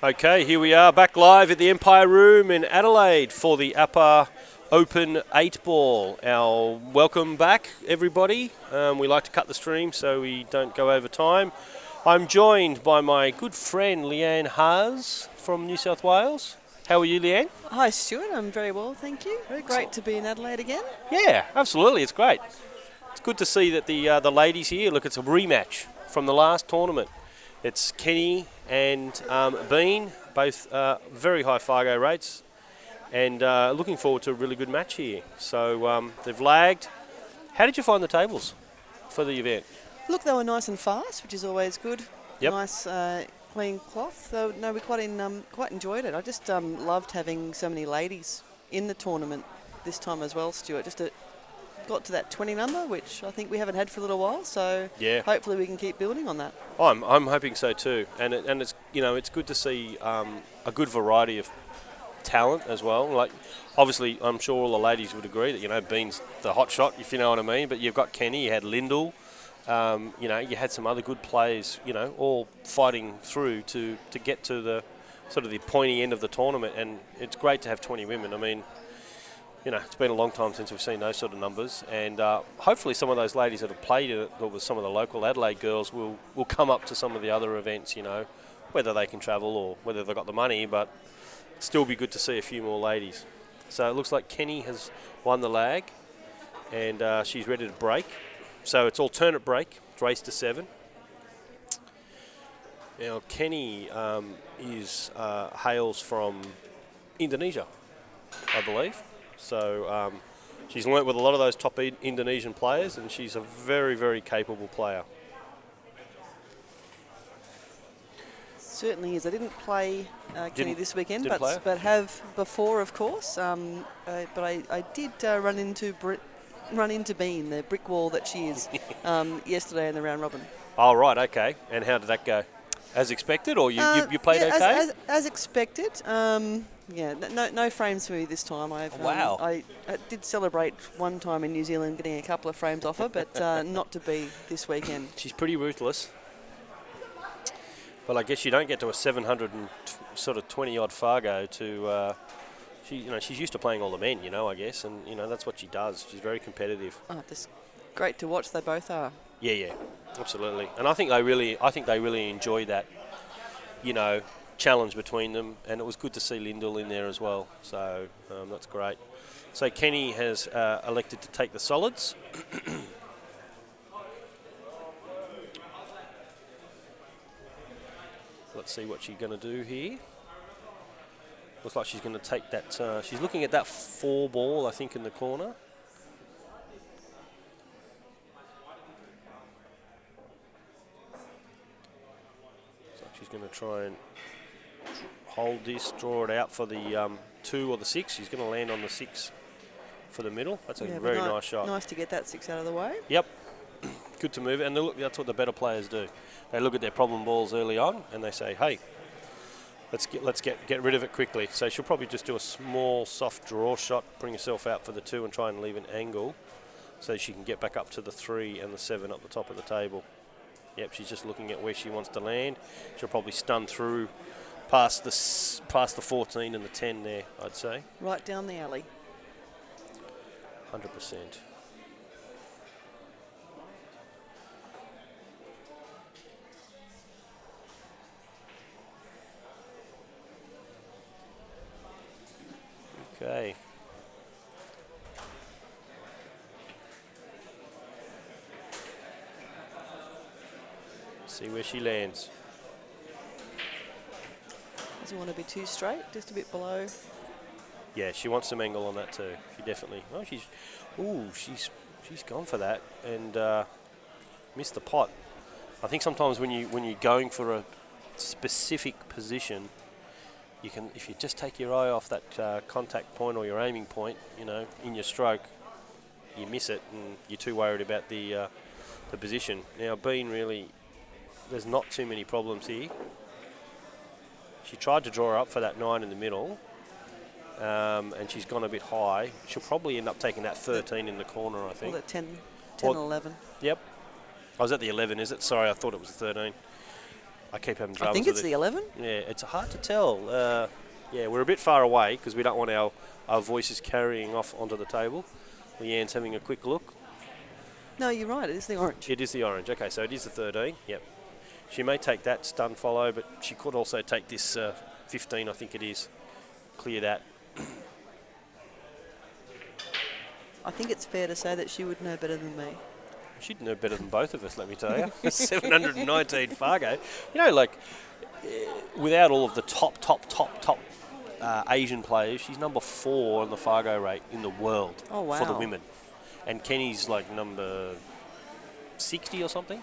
Okay, here we are back live at the Empire Room in Adelaide for the APA Open 8 Ball. Our welcome back, everybody. We like to cut the stream so we don't go over time. I'm joined by my good friend Leanne Haas from New South Wales. How are you, Leanne? Hi, Stuart. I'm very well, thank you. Excellent. Great to be in Adelaide again. Yeah, absolutely. It's great. It's good to see that the ladies here. Look, it's a rematch from the last tournament. It's Kenny and Bean, both very high Fargo rates, and looking forward to a really good match here. So they've lagged. How did you find the tables for the event? Look, they were nice and fast, which is always good. Yep. Nice, clean cloth. So, no, we quite enjoyed it. I just loved having so many ladies in the tournament this time as well, Stuart. Got to that 20 number, which I think we haven't had for a little while. So yeah, hopefully we can keep building on that. I'm hoping so too, and it's it's good to see a good variety of talent as well. Like obviously, I'm sure all the ladies would agree that Bean's the hot shot, if you know what I mean. But you've got Kenny, you had Lyndall, you had some other good players, all fighting through to get to the sort of the pointy end of the tournament, and it's great to have 20 women. I mean, it's been a long time since we've seen those sort of numbers, and hopefully some of those ladies that have played it with some of the local Adelaide girls will come up to some of the other events, whether they can travel or whether they've got the money, but still be good to see a few more ladies. So it looks like Kenny has won the lag, and she's ready to break. So it's alternate break, it's race to 7. Now Kenny hails from Indonesia, I believe. So she's learnt with a lot of those top Indonesian players, and she's a very, very capable player. Certainly is. I didn't play Kenny this weekend, but have before, of course. But I did run into Bean, the brick wall that she is, yesterday in the round robin. Oh, right, okay. And how did that go? As expected, or you played okay? As expected. No frames for me this time. Wow. I did celebrate one time in New Zealand getting a couple of frames off her, but not to be this weekend. She's pretty ruthless. Well, I guess you don't get to a 700 and sort of 20-odd Fargo to... she's used to playing all the men, I guess, and, that's what she does. She's very competitive. Oh, it's great to watch. They both are. Yeah, absolutely. And I think they really enjoy that, challenge between them, and it was good to see Lyndall in there as well. So that's great. So Kenny has elected to take the solids. Let's see what she's going to do here. Looks like she's going to take that. She's looking at that 4 ball, I think, in the corner. She's going to try and hold this, draw it out for the 2 or the 6. She's going to land on the 6 for the middle. That's a very nice shot. Nice to get that 6 out of the way. Yep. Good to move it. And look, that's what the better players do. They look at their problem balls early on and they say, hey, let's get rid of it quickly. So she'll probably just do a small, soft draw shot, bring herself out for the 2 and try and leave an angle so she can get back up to the 3 and the 7 up the top of the table. Yep, she's just looking at where she wants to land. She'll probably stun through past the 14 and the 10 there, I'd say. Right down the alley. 100%. Okay. See where she lands. Doesn't want to be too straight, just a bit below. Yeah, she wants some angle on that too. She definitely. Oh, she's gone for that and missed the pot. I think sometimes when you're going for a specific position, you can, if you just take your eye off that contact point or your aiming point, in your stroke, you miss it and you're too worried about the position. Now, Bean really. There's not too many problems here. She tried to draw her up for that 9 in the middle, and she's gone a bit high. She'll probably end up taking that 13 in the corner, I think. Or the 10 or 11. Yep. I was at the 11, is it? Sorry, I thought it was the 13. I keep having I dramas think with it's it. the 11. Yeah, it's hard to tell. Yeah, we're a bit far away because we don't want our voices carrying off onto the table. Leanne's having a quick look. No, you're right. It is the orange. It is the orange. Okay, so it is the 13. Yep. She may take that stun follow, but she could also take this 15, I think it is. Clear that. I think it's fair to say that she would know better than me. She'd know better than both of us, let me tell you. 719 Fargo. You know, like, without all of the top Asian players, she's number 4 on the Fargo rate in the world for the women. And Kenny's like number 60 or something.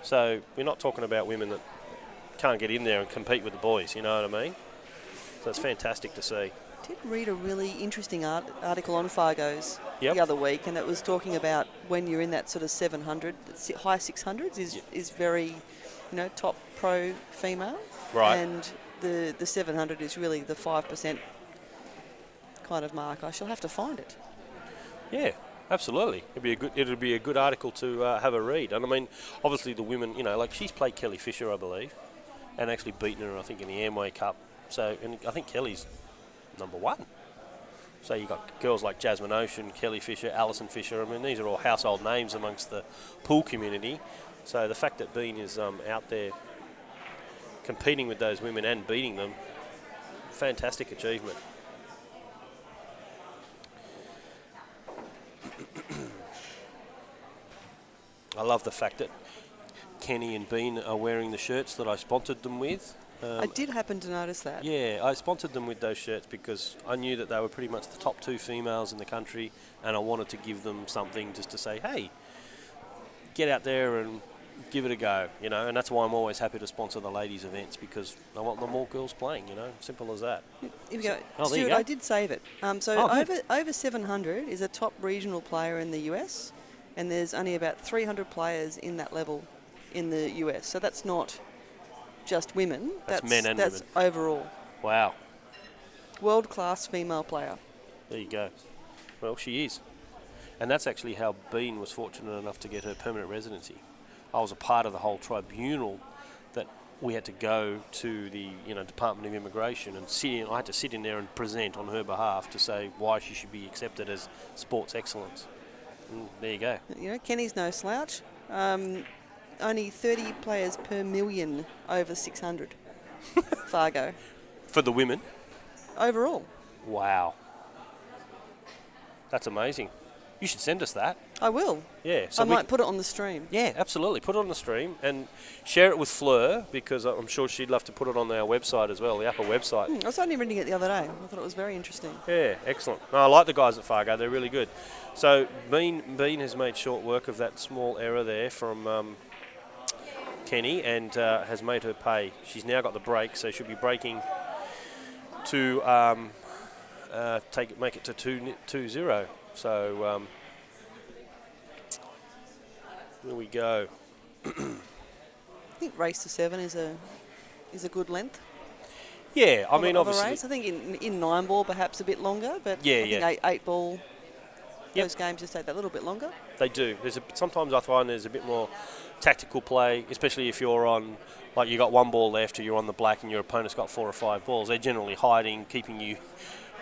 So we're not talking about women that can't get in there and compete with the boys, you know what I mean? So it's fantastic to see. I did read a really interesting article on Fargo's Yep. the other week, and it was talking about when you're in that sort of 700, high 600s is very, top pro female. Right. And the 700 is really the 5% kind of mark. I shall have to find it. Yeah, absolutely. It'd be a good article to have a read. And I mean, obviously the women, like she's played Kelly Fisher, I believe, and actually beaten her, I think, in the Amway Cup. So, and I think Kelly's number 1. So you got girls like Jasmine Ocean, Kelly Fisher, Alison Fisher. I mean, these are all household names amongst the pool community. So the fact that Bean is out there competing with those women and beating them, fantastic achievement. I love the fact that Kenny and Bean are wearing the shirts that I sponsored them with. I did happen to notice that. Yeah, I sponsored them with those shirts because I knew that they were pretty much the top 2 females in the country, and I wanted to give them something just to say, hey, get out there and give it a go, and that's why I'm always happy to sponsor the ladies' events, because I want them more girls playing, simple as that. Here we go. Oh, there Stuart, you go. I did save it. Over 700 is a top regional player in the US, and there's only about 300 players in that level in the US. So that's not just women. That's men and that's women. Overall. Wow. World-class female player. There you go. Well, she is. And that's actually how Bean was fortunate enough to get her permanent residency. I was a part of the whole tribunal that we had to go to the Department of Immigration and I had to sit in there and present on her behalf to say why she should be accepted as sports excellence. And there you go. Kenny's no slouch. Only 30 players per million over 600. Fargo. For the women? Overall. Wow. That's amazing. You should send us that. I will. Yeah. So I might put it on the stream. Yeah, absolutely. Put it on the stream and share it with Fleur, because I'm sure she'd love to put it on our website as well, the upper website. I was only reading it the other day. I thought it was very interesting. Yeah, excellent. No, I like the guys at Fargo. They're really good. So Bean has made short work of that small error there from Kenny and has made her pay. She's now got the break, so she'll be breaking to make it to 2-0. So here we go. I think race to 7 is a good length. Yeah, I of mean, a obviously. Race. I think in 9 ball perhaps a bit longer, but I think 8 ball. Yep. Those games just take that little bit longer. They do. Sometimes I find there's a bit more tactical play, especially if you're on, like you got 1 ball left, or you're on the black and your opponent's got 4 or 5 balls. They're generally hiding, keeping you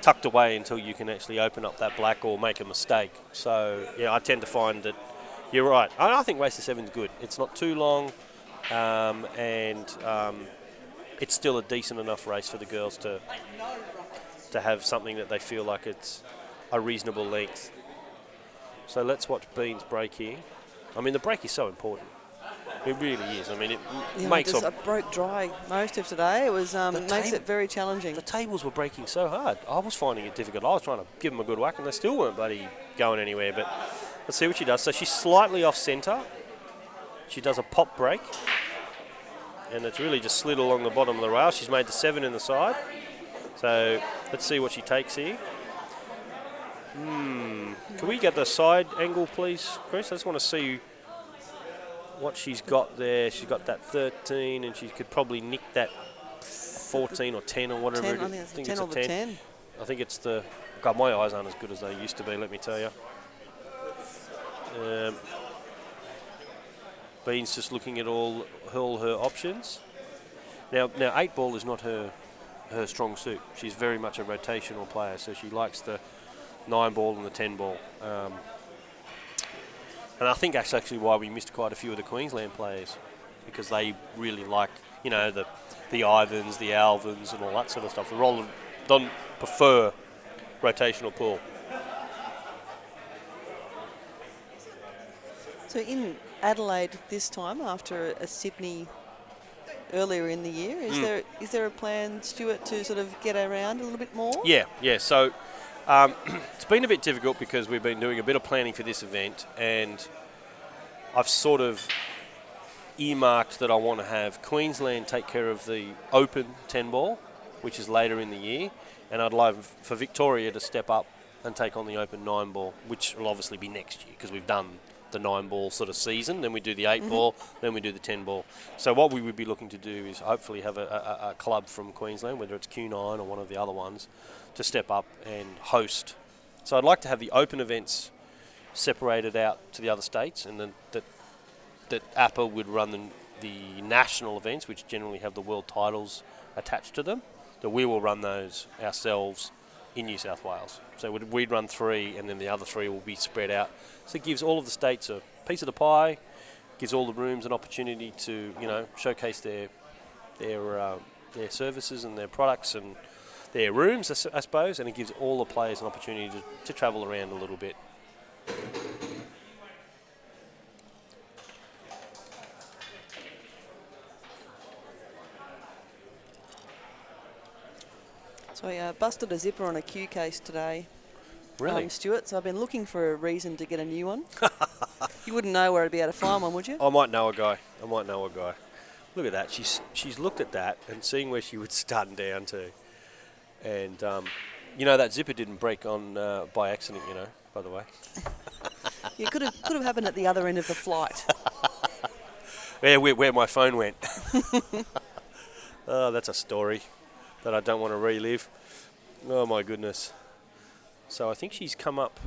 tucked away until you can actually open up that black or make a mistake. So, yeah, I tend to find that you're right. I think race to 7 is good. It's not too long, and it's still a decent enough race for the girls to have something that they feel like it's a reasonable length. So let's watch Bean's break here. I mean, the break is so important. It really is. I mean, it makes I broke dry most of today. It was makes it very challenging. The tables were breaking so hard. I was finding it difficult. I was trying to give them a good whack, and they still weren't bloody going anywhere. But let's see what she does. So she's slightly off centre. She does a pop break, and it's really just slid along the bottom of the rail. She's made the 7 in the side. So let's see what she takes here. Can we get the side angle, please, Chris? I just want to see what she's got there. She's got that 13, and she could probably nick that 14 or 10 or whatever 10, it is. I think it's 10 or the 10. I think it's the... God, my eyes aren't as good as they used to be, let me tell you. Bean's just looking at all her options. Now 8-ball is not her strong suit. She's very much a rotational player, so she likes the 9-ball and the 10-ball. And I think that's actually why we missed quite a few of the Queensland players, because they really like, the Ivans, the Alvins and all that sort of stuff. The Roland don't prefer rotational pool. So in Adelaide this time, after a Sydney earlier in the year, is there a plan, Stuart, to sort of get around a little bit more? Yeah. So it's been a bit difficult because we've been doing a bit of planning for this event, and I've sort of earmarked that I want to have Queensland take care of the open 10-ball, which is later in the year, and I'd like for Victoria to step up and take on the open 9-ball, which will obviously be next year because we've done the 9-ball sort of season, then we do the 8-ball, then we do the 10-ball. So what we would be looking to do is hopefully have a club from Queensland, whether it's Q9 or one of the other ones, to step up and host. So I'd like to have the open events separated out to the other states, and then that APA would run the national events, which generally have the world titles attached to them, that we will run those ourselves in New South Wales. So we'd run 3, and then the other 3 will be spread out. So it gives all of the states a piece of the pie, gives all the rooms an opportunity to, showcase their services and their products and their rooms, I suppose, and it gives all the players an opportunity to travel around a little bit. So I busted a zipper on a Q case today. Really? Stuart, so I've been looking for a reason to get a new one. You wouldn't know where I'd be able to find one, would you? I might know a guy. Look at that. She's looked at that and seen where she would stun down to. And, that zipper didn't break on by accident, by the way. Yeah, could have happened at the other end of the flight. Yeah, where my phone went. Oh, that's a story that I don't want to relive. Oh, my goodness. So I think she's come up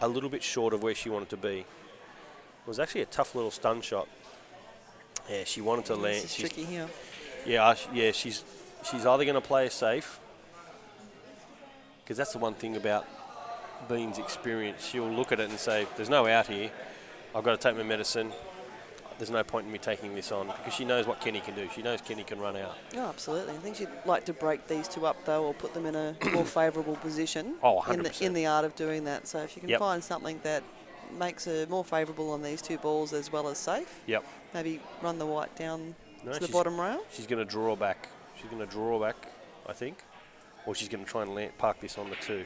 a little bit short of where she wanted to be. It was actually a tough little stun shot. Yeah, she wanted to land. This is tricky here. Yeah, she's either going to play it safe, because that's the one thing about Bean's experience. She'll look at it and say, there's no out here. I've got to take my medicine. There's no point in me taking this on, because she knows what Kenny can do. She knows Kenny can run out. Oh, absolutely. I think she'd like to break these two up, though, or put them in a more favourable position. Oh, 100%. In the art of doing that. So if you can Yep. find something that makes her more favourable on these two balls as well as safe, Yep. maybe run the white down No, to the bottom rail. She's going to draw back. I think. Or she's going to try and park this on the 2.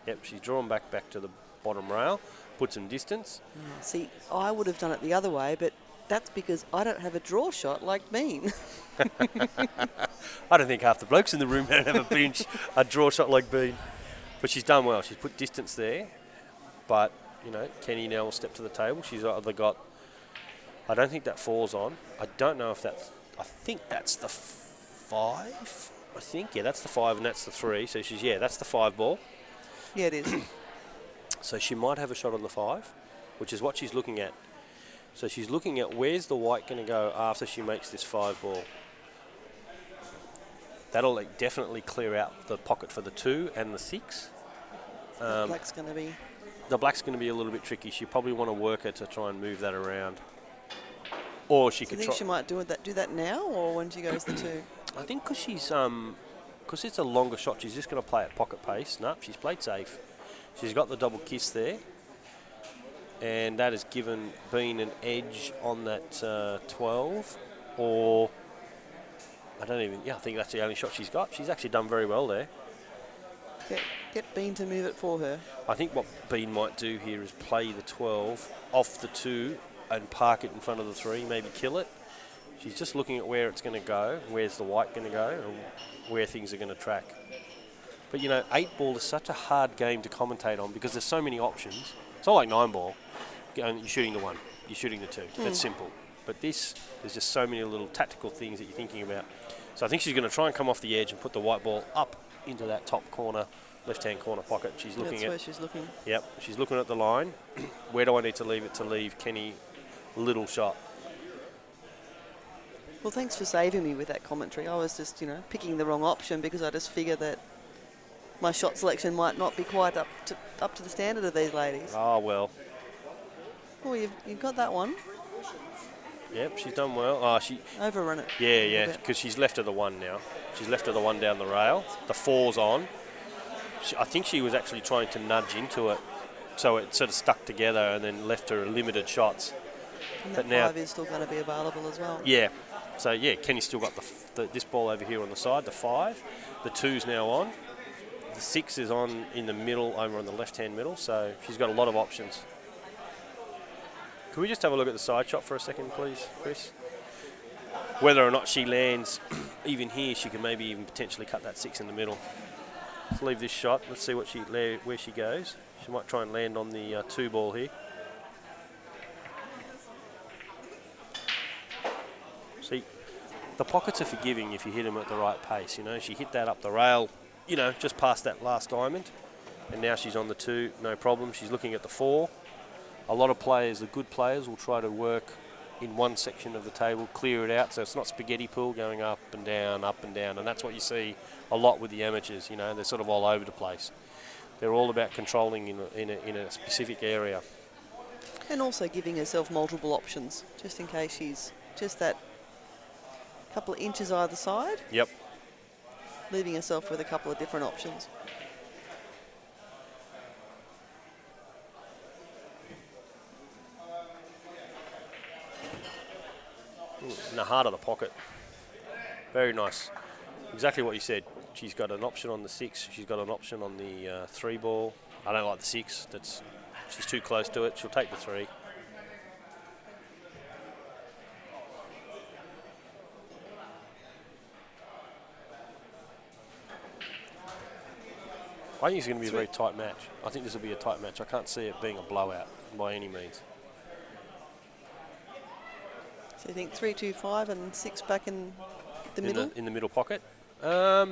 Yep, she's drawn back to the bottom rail, put some distance. See, I would have done it the other way, but that's because I don't have a draw shot like Bean. I don't think half the blokes in the room don't have a draw shot like Bean. But she's done well. She's put distance there. But, Kenny now will step to the table. She's either got... I don't think that falls on. I don't know if that's... I think that's the 5. I think, yeah, that's the 5 and that's the 3. So that's the 5 ball. Yeah, it is. So she might have a shot on the 5, which is what she's looking at. So she's looking at where's the white going to go after she makes this 5 ball. That'll definitely clear out the pocket for the 2 and the 6. Black's going to be... The black's going to be a little bit tricky. She probably want to work her to try and move that around. Or she could Do you think she might do that now, or when she goes the 2? I think because it's a longer shot, she's just going to play at pocket pace. Nope, she's played safe. She's got the double kiss there. And that has given Bean an edge on that 12. Or, I think that's the only shot she's got. She's actually done very well there. Get Bean to move it for her. I think what Bean might do here is play the 12 off the 2 and park it in front of the 3, maybe kill it. She's just looking at where it's going to go, where's the white going to go, and where things are going to track. But, 8-ball is such a hard game to commentate on because there's so many options. It's not like 9-ball. You're shooting the 1, you're shooting the 2. That's simple. But there's just so many little tactical things that you're thinking about. So I think she's going to try and come off the edge and put the white ball up into that top corner, left-hand corner pocket. She's looking That's where she's looking. Yep, she's looking at the line. Where do I need to leave it to leave Kenny little shot? Well, thanks for saving me with that commentary. I was just, picking the wrong option because I just figured that my shot selection might not be quite up to the standard of these ladies. Oh, well. Oh, you've got that one. Yep, she's done well. Oh, she Overrun it. Yeah, because she's left her the one now. She's left her the one down the rail. The 4's on. I think she was actually trying to nudge into it, so it sort of stuck together and then left her limited shots. And but that now 5 is still going to be available as well. Yeah. So, yeah, Kenny's still got this ball over here on the side, the 5. The 2's now on. The 6 is on in the middle, over on the left-hand middle, so she's got a lot of options. Can we just have a look at the side shot for a second, please, Chris? Whether or not she lands even here, she can maybe even potentially cut that 6 in the middle. Let's leave this shot. Let's see where she goes. She might try and land on the 2 ball here. See, the pockets are forgiving if you hit them at the right pace. She hit that up the rail, just past that last diamond. And now she's on the 2, no problem. She's looking at the 4. A lot of players, the good players, will try to work in one section of the table, clear it out, so it's not spaghetti pool going up and down, and that's what you see a lot with the amateurs. They're sort of all over the place. They're all about controlling in a specific area. And also giving herself multiple options, just in case she's just that couple of inches either side. Yep. Leaving herself with a couple of different options. In the heart of the pocket. Very nice. Exactly what you said. She's got an option on the 6. She's got an option on the 3 ball. I don't like the 6. She's too close to it. She'll take the 3. I think it's going to be a very tight match. I think this will be a tight match. I can't see it being a blowout by any means. So you think 3, 2, 5 and 6 back in the middle? In the middle pocket. I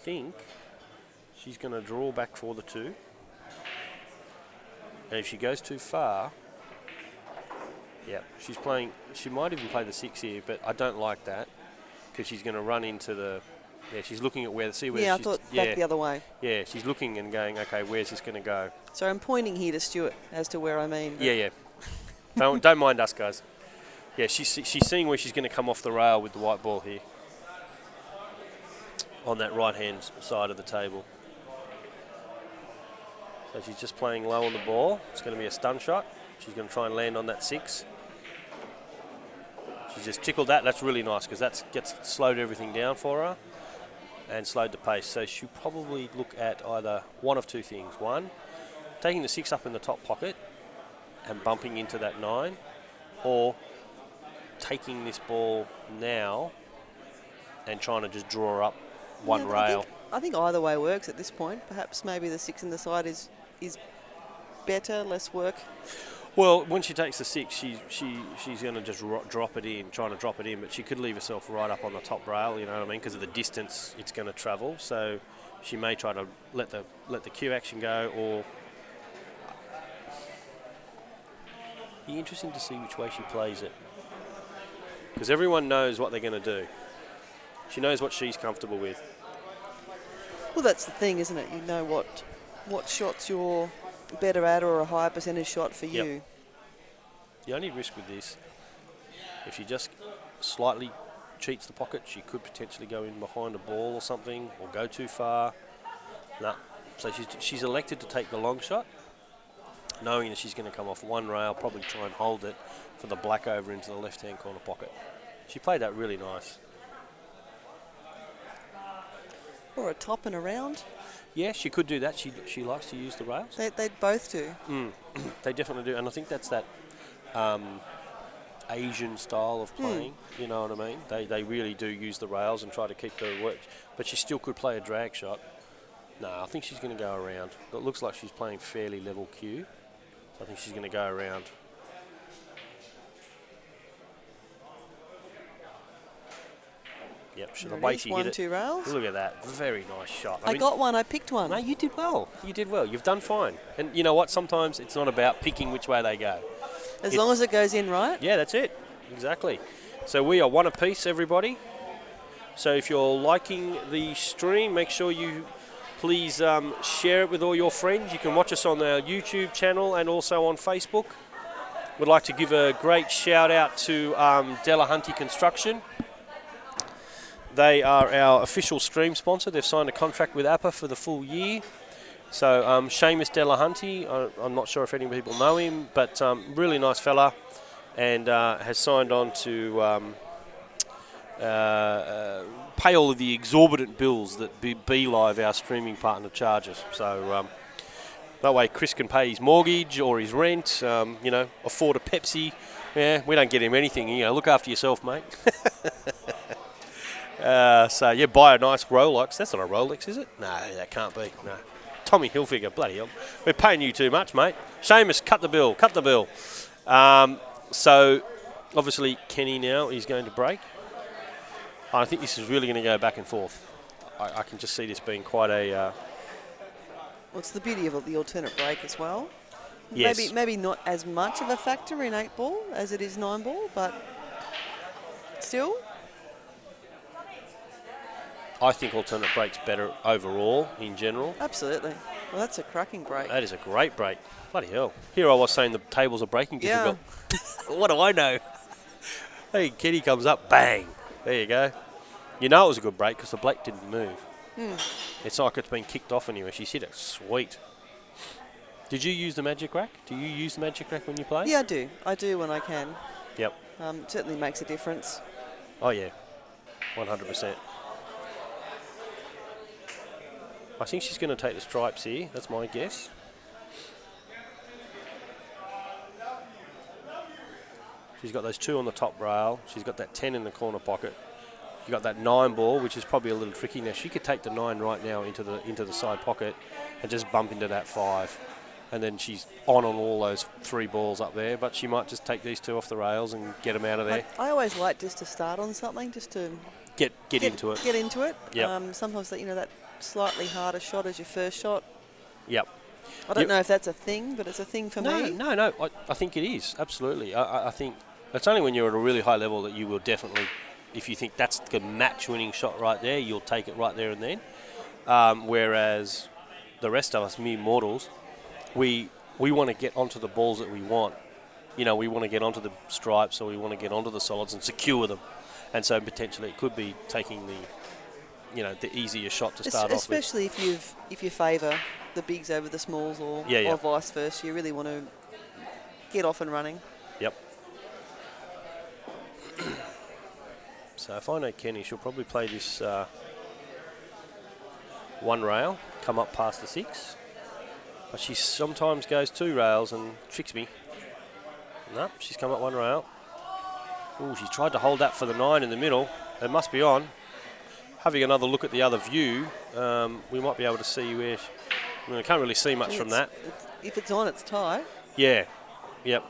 think she's going to draw back for the 2. And if she goes too far, yeah, she might even play the 6 here, but I don't like that because she's going to run into the... Yeah, she's looking at where... Yeah, I thought back the other way. Yeah, she's looking and going, okay, where's this going to go? So I'm pointing here to Stuart as to where I mean. Yeah. Don't mind us, guys. Yeah, she's seeing where she's going to come off the rail with the white ball here. On that right-hand side of the table. So she's just playing low on the ball. It's going to be a stun shot. She's going to try and land on that 6. She's just tickled that. That's really nice because that gets slowed everything down for her and slowed the pace. So she'll probably look at either one of 2 things. One, taking the 6 up in the top pocket and bumping into that 9, or taking this ball now and trying to just draw her up one rail. I think either way works at this point. Perhaps maybe the 6 in the side is better, less work. Well, when she takes the 6, she's going to just drop it in, trying to drop it in, but she could leave herself right up on the top rail, you know what I mean, because of the distance it's going to travel. So she may try to let the cue action go, or be interesting to see which way she plays it, because everyone knows what they're going to do. She knows what she's comfortable with. Well, that's the thing, isn't it? You know what shots you're better at, or a higher percentage shot for you. Yep. The only risk with this, if she just slightly cheats the pocket, she could potentially go in behind a ball or something, or go too far. No. So she's elected to take the long shot, knowing that she's going to come off one rail, probably try and hold it for the black over into the left-hand corner pocket. She played that really nice. Or a top and around. Yeah, she could do that. She likes to use the rails. They both do. They definitely do. And I think that's that Asian style of playing, you know what I mean? They really do use the rails and try to keep the work. But she still could play a drag shot. No, I think she's going to go around. It looks like she's playing fairly level cue. So I think she's going to go around. Yep. The There way it is, she one, hit it. 2 rails. Look at that. Very nice shot. I got one. I picked one. No, you did well. You did well. You've done fine. And you know what? Sometimes it's not about picking which way they go. As long as it goes in right. Yeah, that's it. Exactly. So we are one apiece, everybody. So if you're liking the stream, make sure you please share it with all your friends. You can watch us on our YouTube channel and also on Facebook. Would like to give a great shout out to Delahunty Construction. They are our official stream sponsor. They've signed a contract with APA for the full year. So Seamus Delahunty, I'm not sure if any people know him, but really nice fella, and has signed on to pay all of the exorbitant bills that BeLive, our streaming partner, charges. So that way Chris can pay his mortgage or his rent, afford a Pepsi. Yeah, we don't get him anything. Look after yourself, mate. So, yeah, buy a nice Rolex. That's not a Rolex, is it? No, that can't be. No. Tommy Hilfiger, bloody hell. We're paying you too much, mate. Seamus, cut the bill. So, obviously, Kenny now is going to break. I think this is really going to go back and forth. I can just see this being quite a... What's the beauty of the alternate break as well? Yes. Maybe not as much of a factor in 8 ball as it is 9 ball, but still... I think alternate break's better overall in general. Absolutely. Well, that's a cracking break. That is a great break. Bloody hell. Here I was saying the tables are breaking difficult. Yeah. What do I know? Hey, Kenny comes up, bang. There you go. You know it was a good break because the Blake didn't move. It's like it's been kicked off anyway. She's hit it. Sweet. Did you use the magic rack? Do you use the magic rack when you play? Yeah, I do. I do when I can. Yep. It certainly makes a difference. Oh, yeah. 100%. I think she's going to take the stripes here. That's my guess. She's got those 2 on the top rail. She's got that 10 in the corner pocket. She's got that 9 ball, which is probably a little tricky. Now, she could take the 9 right now into the side pocket and just bump into that 5. And then she's on all those 3 balls up there. But she might just take these 2 off the rails and get them out of there. I always like just to start on something, just to... Get into it. Get into it. Yep. Sometimes that slightly harder shot as your first shot. Yep. I don't know if that's a thing, but it's a thing for me. No. I think it is, absolutely. I think it's only when you're at a really high level that you will definitely, if you think that's the match-winning shot right there, you'll take it right there and then. Whereas the rest of us, mere mortals, we want to get onto the balls that we want. We want to get onto the stripes or we want to get onto the solids and secure them. And so potentially it could be taking the easier shot to start off with. Especially if you favour the bigs over the smalls or vice versa. You really want to get off and running. Yep. So if I know Kenny, she'll probably play this 1 rail, come up past the 6. But she sometimes goes 2 rails and tricks me. No, she's come up 1 rail. Oh, she tried to hold that for the 9 in the middle. It must be on. Having another look at the other view, we might be able to see where... I can't really see much from that. If it's on, it's tight. Yeah. Yep.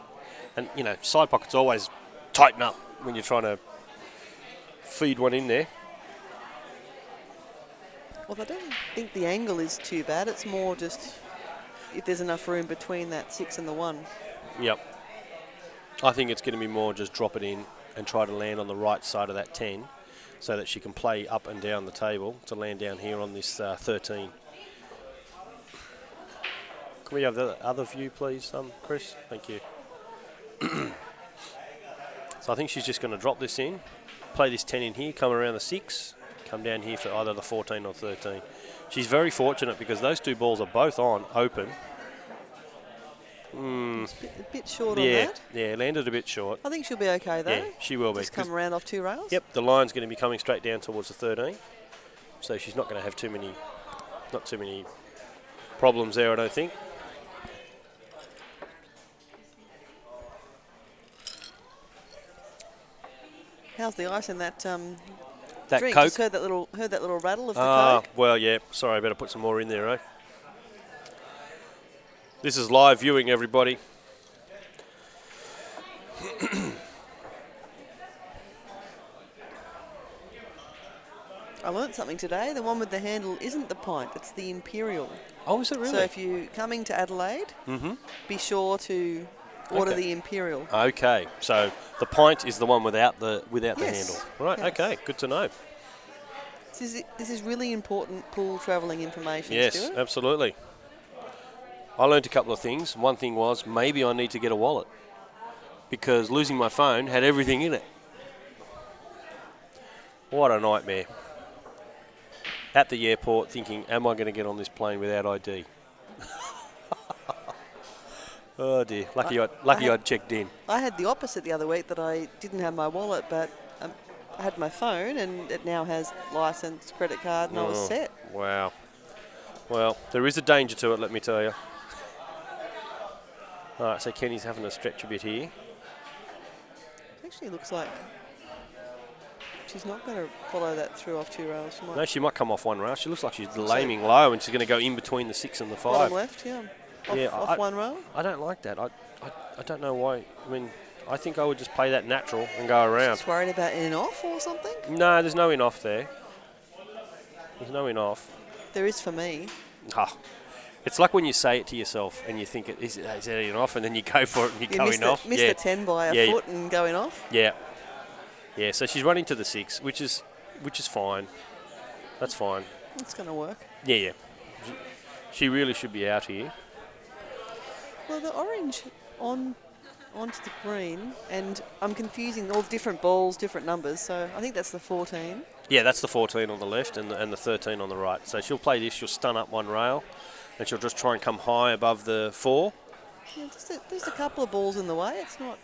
And, side pockets always tighten up when you're trying to feed one in there. Well, I don't think the angle is too bad. It's more just if there's enough room between that 6 and the 1. Yep. I think it's going to be more just drop it in and try to land on the right side of that 10 so that she can play up and down the table to land down here on this 13. Can we have the other view, please, Chris? Thank you. So I think she's just going to drop this in, play this 10 in here, come around the 6, come down here for either the 14 or 13. She's very fortunate because those 2 balls are both on, open. It's a bit short on that. Yeah, landed a bit short. I think she'll be okay, though. Yeah, she will be. Just come around off 2 rails? Yep, the line's going to be coming straight down towards the 13. So she's not going to have not too many problems there, I don't think. How's the ice in that that drink? Coke? Just heard that little rattle of the Coke. Well, yeah. Sorry, I better put some more in there, eh? This is live viewing, everybody. I learnt something today. The one with the handle isn't the pint, it's the imperial. Oh, is it really? So if you're coming to Adelaide, be sure to order the imperial. Okay, so the pint is the one without the Yes. handle. Right, Yes. okay, good to know. This is really important pool travelling information, Yes, Stuart. absolutely. I learned a couple of things. One thing was maybe I need to get a wallet because losing my phone had everything in it. What a nightmare. At the airport thinking, am I going to get on this plane without ID? Oh dear, I'd checked in. I had the opposite the other week, that I didn't have my wallet, but I had my phone, and it now has licence, credit card, and I was set. Wow. Well, there is a danger to it, let me tell you. All right, so Kenny's having to stretch a bit here. It actually looks like she's not going to follow that through off 2 rails. No, she might come off one rail. She looks like she's laming low and she's going to go in between the 6 and the 5. Bottom left, yeah. Off one rail. I don't like that. I don't know why. I mean, I think I would just play that natural and go around. Just worried about in off or something? No, there's no in off there. There's no in off. There is for me. It's like when you say it to yourself and you think, is it in off? And then you go for it and you go in off. Miss the 10 by a foot and going off. Yeah. Yeah, so she's running to the 6, which is fine. That's fine. It's going to work. Yeah. She really should be out here. Well, the orange onto the green, and I'm confusing all different balls, different numbers, so I think that's the 14. Yeah, that's the 14 on the left and the 13 on the right. So she'll play this, she'll stun up one rail, and she'll just try and come high above the 4. Yeah, just a couple of balls in the way. It's not.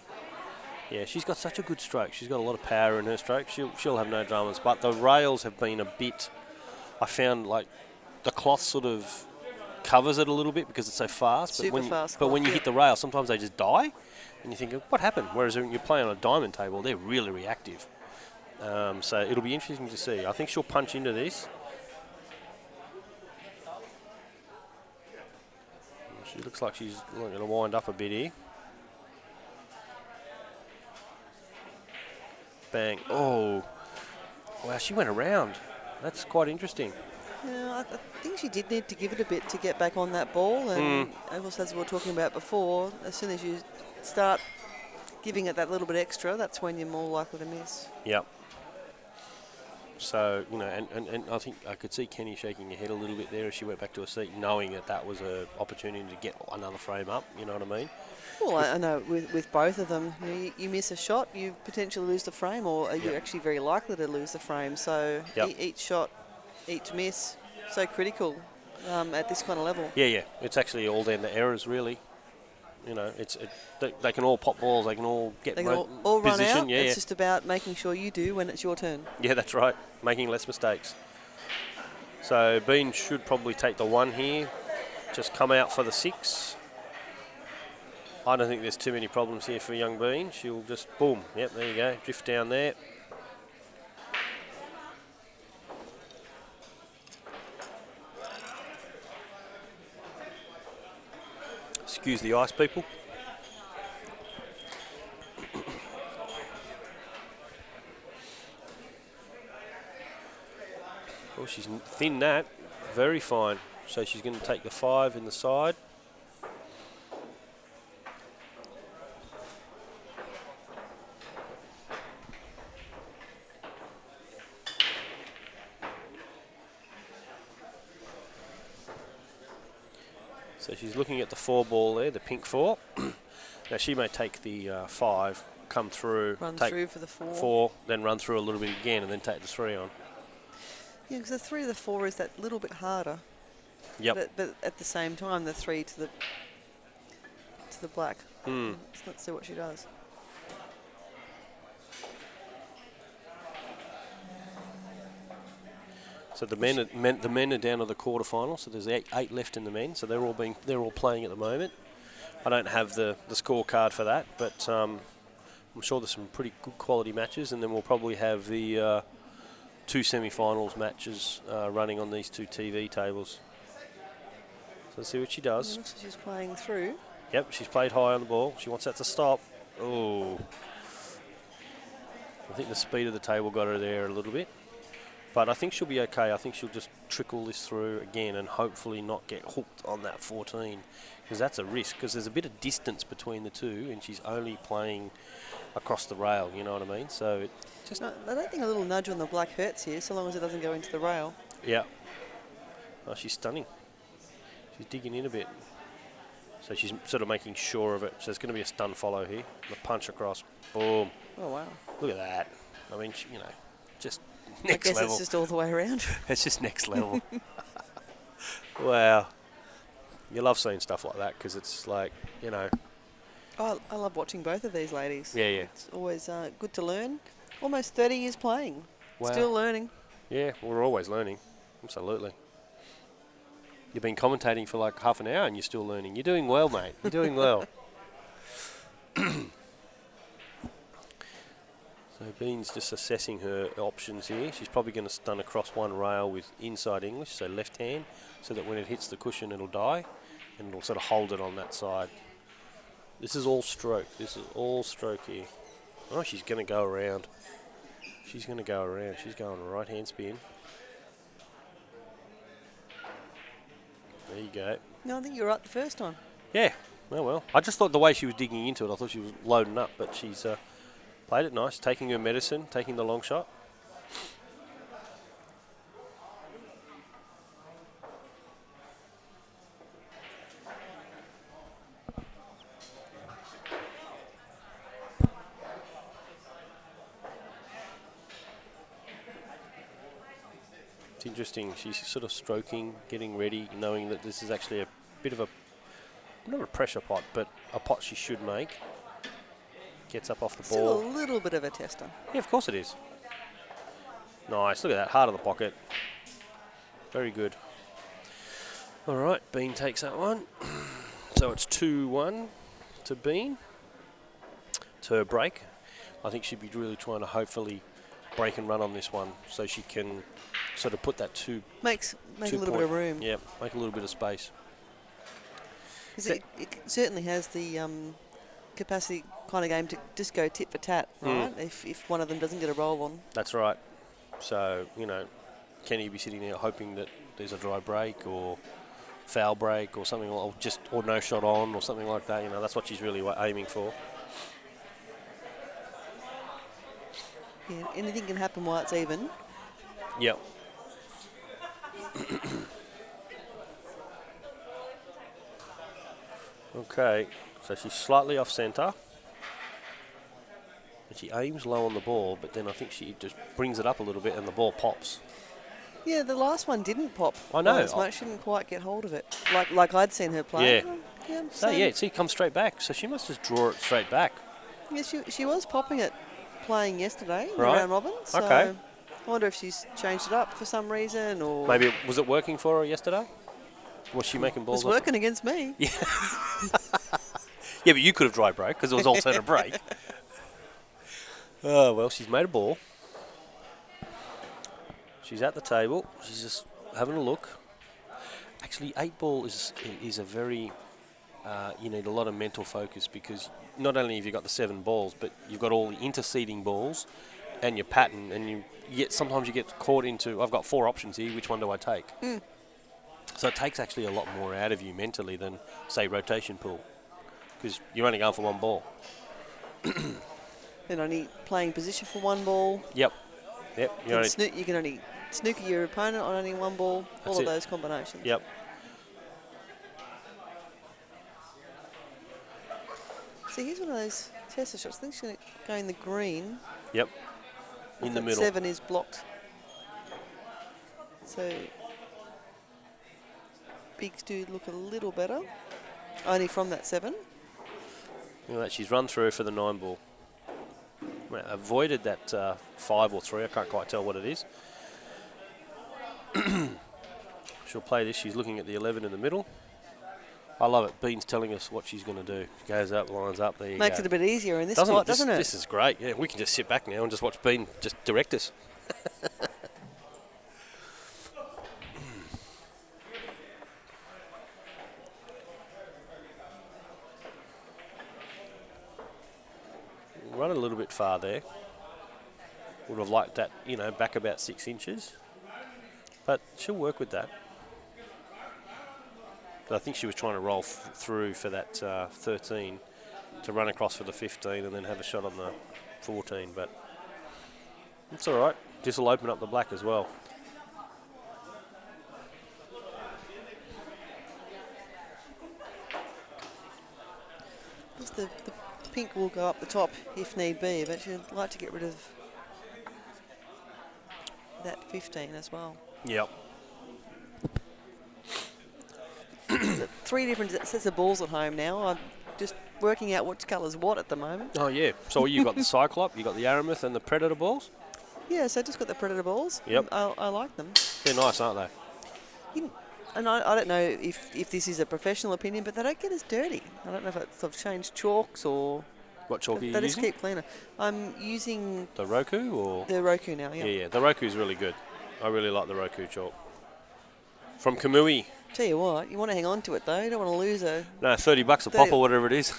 Yeah, she's got such a good stroke. She's got a lot of power in her stroke. She'll have no dramas. But the rails have been a bit. I found like the cloth sort of covers it a little bit because it's so fast. But when you hit the rail, sometimes they just die, and you think, what happened? Whereas when you're playing on a diamond table, they're really reactive. So it'll be interesting to see. I think she'll punch into this. She looks like she's going to wind up a bit here. Bang. Oh. Wow, she went around. That's quite interesting. Yeah, I think she did need to give it a bit to get back on that ball. And of course, as we were talking about before, as soon as you start giving it that little bit extra, that's when you're more likely to miss. Yep. So, and I think I could see Kenny shaking her head a little bit there as she went back to her seat, knowing that was an opportunity to get another frame up, you know what I mean? Well, I know with both of them, you miss a shot, you potentially lose the frame, or you're actually very likely to lose the frame. So each shot, each miss, so critical at this kind of level. Yeah. It's actually all down to errors, really. They can all pop balls, they can all get all run position. out. It's just about making sure you do when it's your turn. Yeah, that's right. Making less mistakes. So Bean should probably take the 1 here. Just come out for the 6. I don't think there's too many problems here for young Bean. She'll just, boom, yep, there you go, drift down there. Excuse the ice, people. Oh, she's thin that, very fine. So she's going to take the 5 in the side. So she's looking at the 4 ball there, the pink 4. Now she may take the 5, come through, take through for the 4. 4, then run through a little bit again, and then take the 3 on. Yeah, because the 3 to the 4 is that little bit harder. Yep. But at the same time, the 3 to the black. Let's see what she does. So the men are down to the quarterfinal. So there's 8 left in the men. So they're all playing at the moment. I don't have the scorecard for that, but I'm sure there's some pretty good quality matches, and then we'll probably have the 2 semi-finals matches running on these 2 TV tables. So let's see what she does. Looks like she's playing through. Yep, she's played high on the ball. She wants that to stop. Oh, I think the speed of the table got her there a little bit. But I think she'll be okay. I think she'll just trickle this through again and hopefully not get hooked on that 14, because that's a risk, because there's a bit of distance between the two and she's only playing across the rail, you know what I mean? So it just... No, I don't think a little nudge on the black hurts here, so long as it doesn't go into the rail. Yeah. Oh, she's stunning. She's digging in a bit. So she's sort of making sure of it. So it's going to be a stun follow here. The punch across. Boom. Oh, wow. Look at that. I mean, just I next guess level. it's just all the way around. It's just next level. Wow. You love seeing stuff like that because it's like, Oh, I love watching both of these ladies. Yeah. It's always good to learn. Almost 30 years playing. Wow. Still learning. Yeah, we're always learning. Absolutely. You've been commentating for like half an hour and you're still learning. You're doing well, mate. You're doing well. So Bean's just assessing her options here. She's probably going to stun across one rail with inside English, so left hand, so that when it hits the cushion it'll die and it'll sort of hold it on that side. This is all stroke. This is all stroke here. Oh, she's going to go around. She's going to go around. She's going right hand spin. There you go. No, I think you were right the first time. Yeah. Oh, well. I just thought the way she was digging into it, I thought she was loading up, but she's played it nice, taking her medicine, taking the long shot. It's interesting. She's sort of stroking, getting ready, knowing that this is actually a bit of a, not a pressure pot, but a pot she should make. Gets up off the ball. Still a little bit of a tester. Yeah, of course it is. Nice. Look at that. Heart of the pocket. Very good. All right. Bean takes that one. So it's 2-1 to Bean. To her break. I think she'd be really trying to hopefully break and run on this one so she can sort of put that Make a little bit of room. Yeah, make a little bit of space. 'Cause it certainly has the capacity kind of game to just go tit for tat, right? If one of them doesn't get a roll on. That's right. So, can you be sitting there hoping that there's a dry break or foul break or something, or no shot on or something like that? That's what she's really aiming for. Yeah, anything can happen while it's even. Yep. Okay, so she's slightly off centre. And she aims low on the ball, but then I think she just brings it up a little bit and the ball pops. Yeah, the last one didn't pop. I know. As much. She didn't quite get hold of it, like I'd seen her play. Yeah. Oh, yeah, see, it comes straight back. So she must just draw it straight back. Yeah, she was popping it playing yesterday in the Right. round robin. So Okay. I wonder if she's changed it up for some reason, or Maybe, was it working for her yesterday? Was she making it balls was off? working against me. Yeah. Yeah, but you could have dry break because it was alternate break. Oh, well, she's made a ball. She's at the table. She's just having a look. Actually, 8-ball is a very... you need a lot of mental focus because not only have you got the 7 balls, but you've got all the interceding balls and your pattern, and sometimes you get caught into, I've got 4 options here, which one do I take? So it takes actually a lot more out of you mentally than, say, rotation pool, because you're only going for 1 ball. And only playing position for 1 ball. Yep. You can only snooker your opponent on only 1 ball. All of those combinations. Yep. See, here's one of those tester shots. I think she's going to go in the green. Yep. In the That middle. 7 is blocked. So bigs do look a little better. Only from that 7. She's run through for the 9-ball. Avoided that 5 or 3. I can't quite tell what it is. She'll play this. She's looking at the 11 in the middle. I love it. Bean's telling us what she's going to do. Goes up, lines up. There you go. Makes it a bit easier in this spot, doesn't it? This is great. Yeah, we can just sit back now and just watch Bean just direct us. Run a little bit far there. Would have liked that, back about 6 inches. But she'll work with that. But I think she was trying to roll through for that 13 to run across for the 15 and then have a shot on the 14. But it's all right. This will open up the black as well. The pink will go up the top if need be, but you'd like to get rid of that 15 as well. Yep. Three different sets of balls at home now. I'm just working out which colour's what at the moment. Oh, yeah. So you've got the Cyclop, you've got the Aramith and the Predator balls? Yeah, so I just got the Predator balls. Yep. I like them. They're nice, aren't they? And I don't know if this is a professional opinion, but they don't get as dirty. I don't know if it's I've changed chalks or... What chalk are you they using? just keep cleaner. I'm using... The Roku or...? The Roku now, yeah. Yeah, the Roku's really good. I really like the Roku chalk. From Kamui. Tell you what, you want to hang on to it though. You don't want to lose a... No, $30 a pop or whatever it is.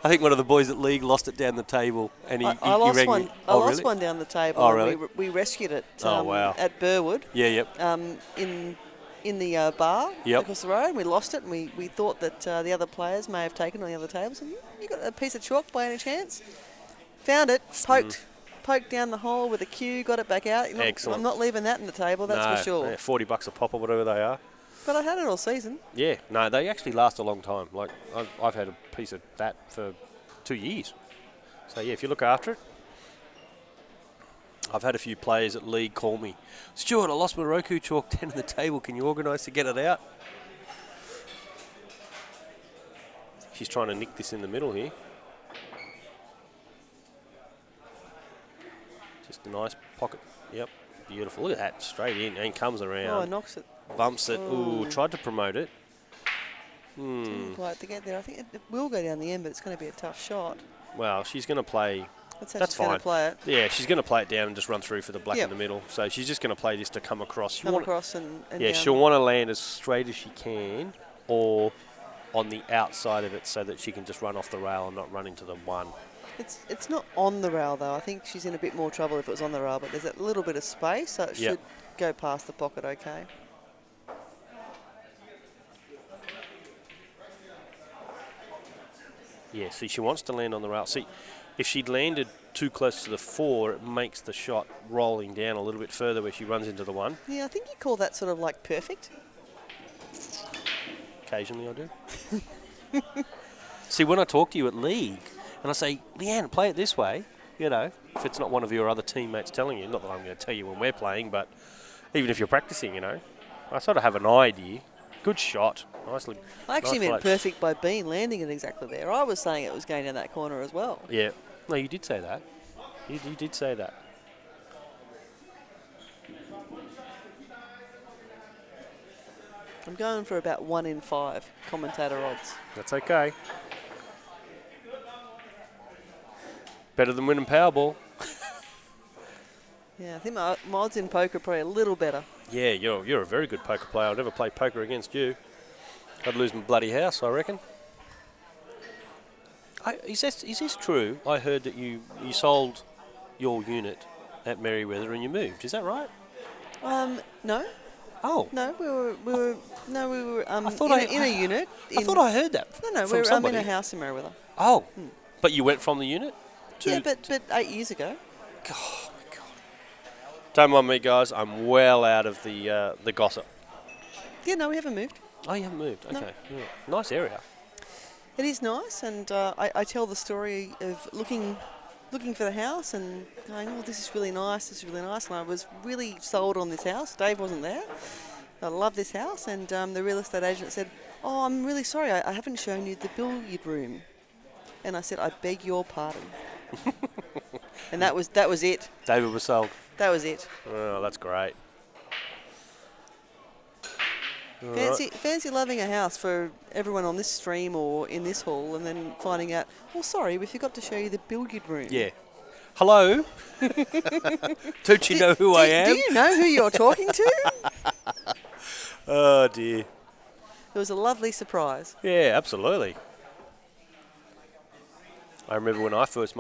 I think one of the boys at League lost it down the table, and he lost rang one. me. I lost one down the table. Oh, really? We rescued it. Wow. At Burwood. Yeah, yep. In the bar Yep. across the road. And we lost it, and we thought that the other players may have taken it on the other tables. And you got a piece of chalk by any chance? Found it. Poked down the hole with a cue. Got it back out. Excellent. I'm not leaving that in the table. That's for sure. Yeah, $40 a pop or whatever they are. But I had it all season. Yeah, no, they actually last a long time. Like I've had a piece of that for 2 years. So yeah, if you look after it. I've had a few players at League call me, Stuart, I lost my Roku chalk down on the table. Can you organise to get it out? She's trying to nick this in the middle here. Just a nice pocket. Yep, beautiful. Look at that, straight in and comes around. Oh, it knocks it. Bumps it. Ooh, tried to promote it. Didn't quite to get there. I think it will go down the end, but it's going to be a tough shot. Well, she's going to play. That's how That's she's going fine. to play it. Yeah, she's going to play it down and just run through for the black Yep. in the middle. So she's just going to play this to come across. Come across and yeah, down. she'll want to land as straight as she can or on the outside of it so that she can just run off the rail and not run into the one. It's not on the rail, though. I think she's in a bit more trouble if it was on the rail, but there's a little bit of space, so it Yep. should go past the pocket okay. Yeah, see, she wants to land on the rail. See, if she'd landed too close to the 4, it makes the shot rolling down a little bit further where she runs into the 1. Yeah, I think you call that sort of like perfect. Occasionally I do. See, when I talk to you at League and I say, Leanne, play it this way, you know, if it's not one of your other teammates telling you, not that I'm going to tell you when we're playing, but even if you're practicing, you know, I sort of have an idea. Good shot. Nicely. I actually nice meant float. perfect by Bean landing it exactly there. I was saying it was going down that corner as well. Yeah. No, you did say that. You did say that. I'm going for about 1 in 5 commentator odds. That's okay. Better than winning Powerball. Yeah, I think my odds in poker are probably a little better. Yeah, you're a very good poker player. I'll never play poker against you. I'd lose my bloody house, I reckon. Is this true? I heard that you sold your unit at Merryweather and you moved. Is that right? No. Oh. No, we were in a unit. I thought I heard that. No, from we're somebody. in a house in Merryweather. Oh, but you went from the unit to... Yeah, but 8 years ago. Oh, my God. Don't mind me, guys. I'm well out of the gossip. Yeah, no, we haven't moved. Oh, you haven't moved? Okay. No. Yeah. Nice area. It is nice, and I tell the story of looking for the house and going, oh, this is really nice, and I was really sold on this house. Dave wasn't there. I love this house, and the real estate agent said, oh, I'm really sorry, I haven't shown you the billiard room. And I said, I beg your pardon. And that was it. David was sold. That was it. Oh, that's great. Fancy loving a house for everyone on this stream or in this hall and then finding out, oh, sorry, we forgot to show you the billiard room. Yeah. Hello? Don't you know who I am? Do you know who you're talking to? Oh, dear. It was a lovely surprise. Yeah, absolutely. I remember when I first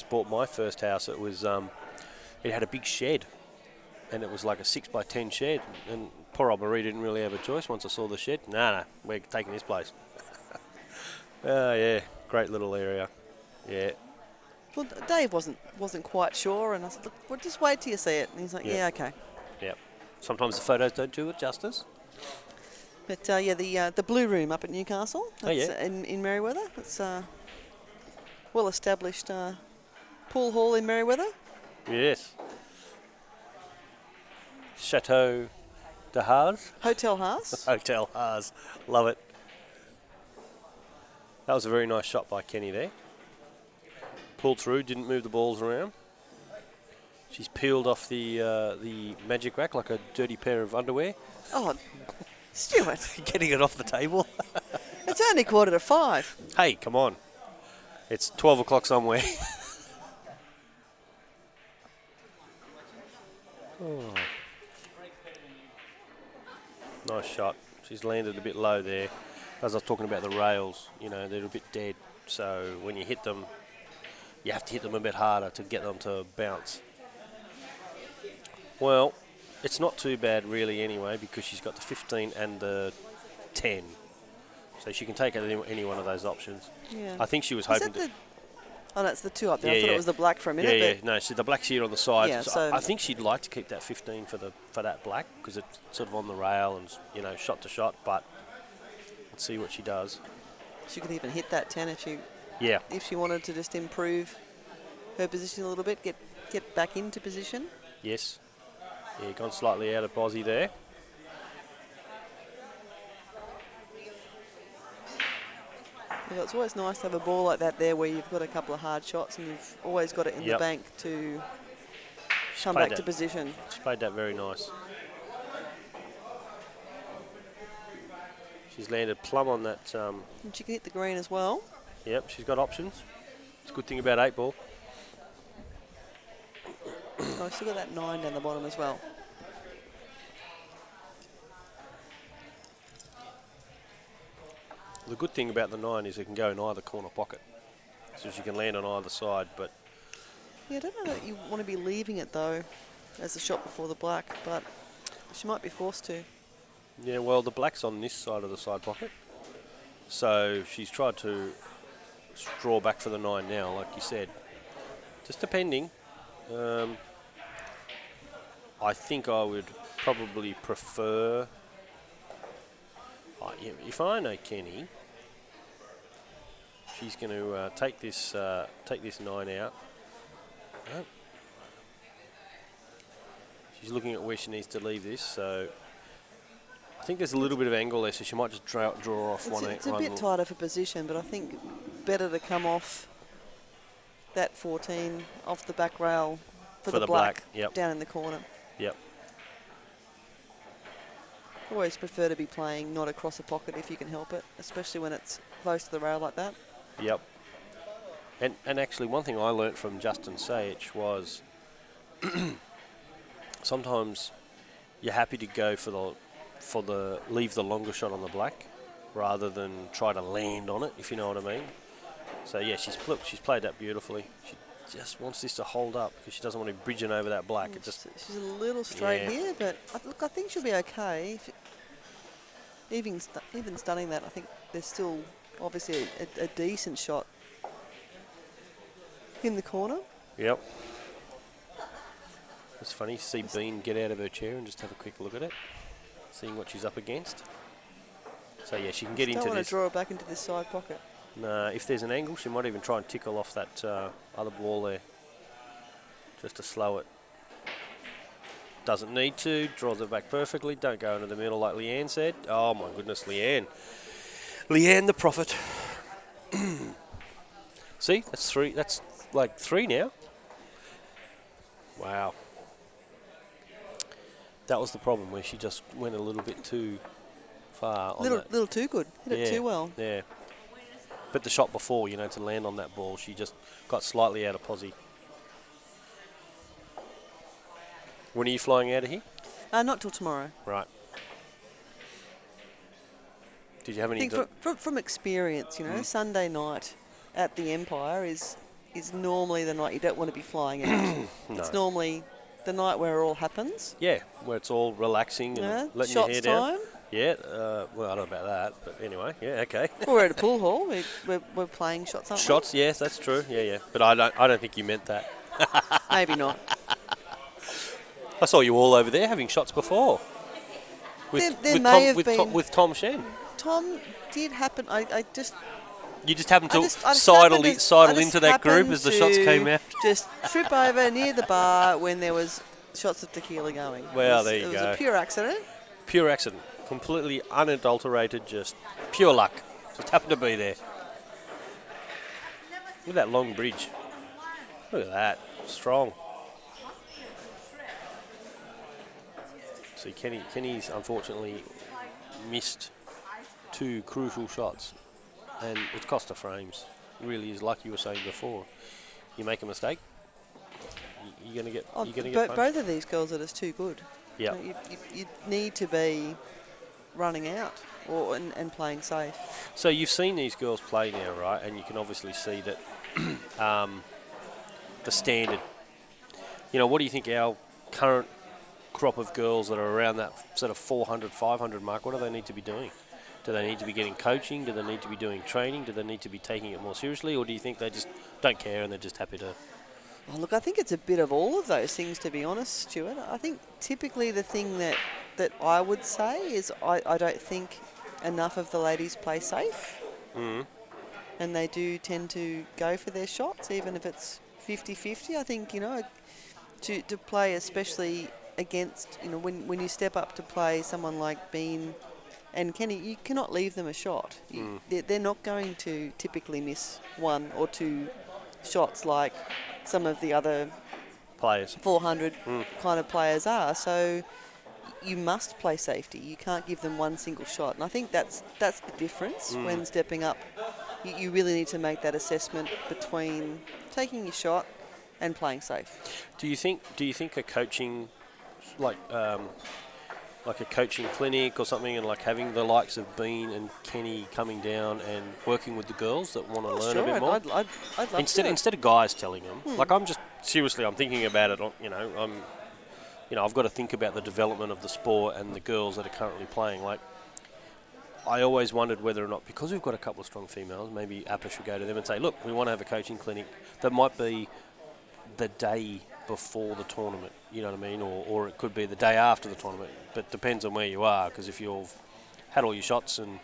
bought my first house, it was it had a big shed. and it was like a 6x10 shed. And poor old Marie didn't really have a choice once I saw the shed. No, we're taking this place. Oh, yeah, great little area. Yeah. Well, Dave wasn't quite sure, and I said, look, well, just wait till you see it. And he's like, yeah okay. Yep. Sometimes the photos don't do it justice. But the Blue Room up at Newcastle. That's, in Merewether. It's a well-established pool hall in Merewether. Yes. Chateau de Haas. Hotel Haas. Hotel Haas. Love it. That was a very nice shot by Kenny there. Pulled through, didn't move the balls around. She's peeled off the magic rack like a dirty pair of underwear. Oh, Stuart. Getting it off the table. It's only 5:15. Hey, come on. It's 12 o'clock somewhere. Oh. Nice shot. She's landed a bit low there. As I was talking about the rails, they're a bit dead. So when you hit them, you have to hit them a bit harder to get them to bounce. Well, it's not too bad really anyway, because she's got the 15 and the 10. So she can take any one of those options. Yeah. I think she was hoping to... Oh, that's the 2 up there. I thought it was the black for a minute. Yeah. No, see, the black's here on the side. Yeah, so I think she'd like to keep that 15 for that black, because it's sort of on the rail and, shot to shot. But let's see what she does. She could even hit that 10 if she wanted to just improve her position a little bit, get back into position. Yes. Yeah, gone slightly out of Aussie there. Yeah, it's always nice to have a ball like that there where you've got a couple of hard shots and you've always got it in the bank to come back to position. She played that very nice. She's landed plumb on that. And she can hit the green as well. Yep, she's got options. It's a good thing about 8 ball. Oh, I've still got that 9 down the bottom as well. The good thing about the 9 is it can go in either corner pocket. So she can land on either side, but... Yeah, I don't know that you want to be leaving it, though, as a shot before the black, but she might be forced to. Yeah, well, the black's on this side of the side pocket. So she's tried to draw back for the 9 now, like you said. Just depending. I think I would probably prefer... if I know Kenny, she's going to take this 9 out. Oh. She's looking at where she needs to leave this, so I think there's a little bit of angle there, so she might just draw off one. It's a bit tighter for position, but I think better to come off that 14 off the back rail for the black. Yep. Down in the corner. Yep. Always prefer to be playing not across a pocket if you can help it, especially when it's close to the rail like that. Yep. And actually, one thing I learnt from Justin Sayich was sometimes you're happy to go for the leave the longer shot on the black rather than try to land on it, if you know what I mean. So yeah, she's played that beautifully. She just wants this to hold up because she doesn't want to be bridging over that black. She's a little straight here, but I think she'll be okay. Even stunning that, I think there's still obviously a decent shot in the corner. Yep. It's funny to see Bean get out of her chair and just have a quick look at it, seeing what she's up against. So yeah, she can get into this. Don't want to draw it back into this side pocket. No, if there's an angle, she might even try and tickle off that other ball there, just to slow it. Doesn't need to, draws it back perfectly. Don't go into the middle like Leanne said. Oh my goodness, Leanne. Leanne the prophet. See, that's 3. That's like 3 now. Wow. That was the problem where she just went a little bit too far. Little too good. Hit it too well. Yeah. But the shot before, to land on that ball, she just got slightly out of posse. When are you flying out of here? Not till tomorrow. Right. Did you have any... I think from experience, Sunday night at the Empire is normally the night you don't want to be flying out. No. It's normally the night where it all happens. Yeah, where it's all relaxing and Yeah, letting your shots hair down. time. Yeah, well, I don't know about that, but anyway, yeah, okay. We're at a pool hall. We're playing shots, aren't Shots, yes, that's true. Yeah. But I don't think you meant that. we? Maybe not. I saw you all over there having shots before. There may have been. With Tom Shen. Tom did happen. I just You just happened to I just sidle happened into that group as the shots came out. Just trip over near the bar when there was shots of tequila going. Well, there you It was go. a pure accident. Pure accident. Completely unadulterated, just pure luck. Just happened to be there. Look at that long bridge. Look at that. Strong. See, Kenny's unfortunately missed 2 crucial shots, and it's cost her frames. It really is, like you were saying before. You make a mistake, you're gonna get. You're gonna get punished. Both of these girls are just too good. Yeah. You need to be running out and playing safe. So you've seen these girls play now, right? And you can obviously see that the standard. You know, what do you think our current crop of girls that are around that sort of 400, 500 mark, what do they need to be doing? Do they need to be getting coaching? Do they need to be doing training? Do they need to be taking it more seriously? Or do you think they just don't care and they're just happy to... Oh, look, I think it's a bit of all of those things, to be honest, Stuart. I think typically the thing that I would say is I don't think enough of the ladies play safe. Mm. And they do tend to go for their shots, even if it's 50-50. I think, to play especially against, when you step up to play someone like Bean and Kenny, you cannot leave them a shot. They're not going to typically miss 1 or 2 shots like some of the other Players. 400 kind of players are. So you must play safety. You can't give them 1 single shot. And I think that's the difference when stepping up. You really need to make that assessment between taking your shot and playing safe. Do you think a coaching like a coaching clinic or something, and like having the likes of Bean and Kenny coming down and working with the girls that want to learn a bit more? I'd love instead of guys telling them. Like, I'm thinking about it. I've got to think about the development of the sport and the girls that are currently playing. Like, I always wondered whether or not, because we've got a couple of strong females, maybe APA should go to them and say, look, we want to have a coaching clinic that might be the day before the tournament, you know what I mean? Or it could be the day after the tournament, but depends on where you are, because if you've had all your shots and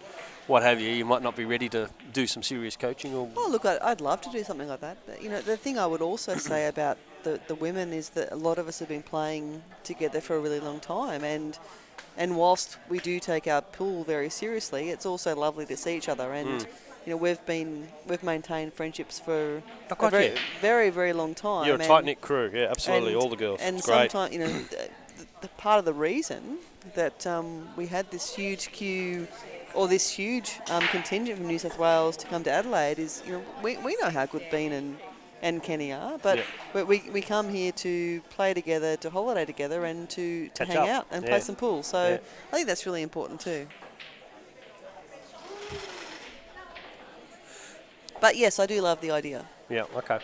what have you, you might not be ready to do some serious coaching. Oh, look, I'd love to do something like that. But, the thing I would also say about the women is that a lot of us have been playing together for a really long time, and whilst we do take our pool very seriously, it's also lovely to see each other. And we've maintained friendships for a very, very, very long time. You're a tight-knit crew, yeah, absolutely, all the girls. And it's great. sometimes, the part of the reason that we had this huge queue or this huge contingent from New South Wales to come to Adelaide is, we know how good Bean and Kenny are, but we come here to play together, to holiday together, and to hang out and play some pool. So I think that's really important too. But yes, I do love the idea. Yeah, okay.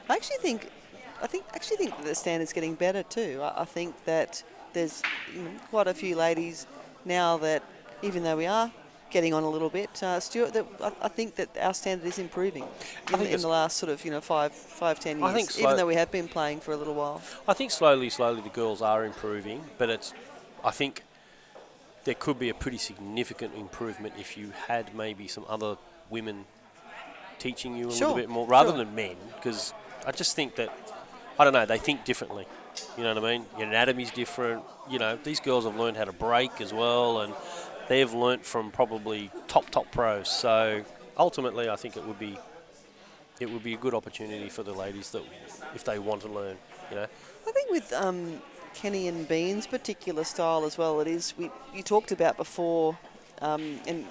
I actually think that the standard's getting better too. I think that there's quite a few ladies now that, even though we are getting on a little bit, Stuart, that I think that our standard is improving in the last sort of 5-10 years. I think even though we have been playing for a little while. I think slowly the girls are improving, but I think there could be a pretty significant improvement if you had maybe some other women teaching you a little bit more, rather than men, because I just think that, I don't know, they think differently. You know what I mean? Your anatomy's different. These girls have learned how to break as well, and they've learnt from probably top pros. So ultimately, I think it would be a good opportunity for the ladies that, if they want to learn. I think with Kenny and Bean's particular style as well, it is you talked about before, and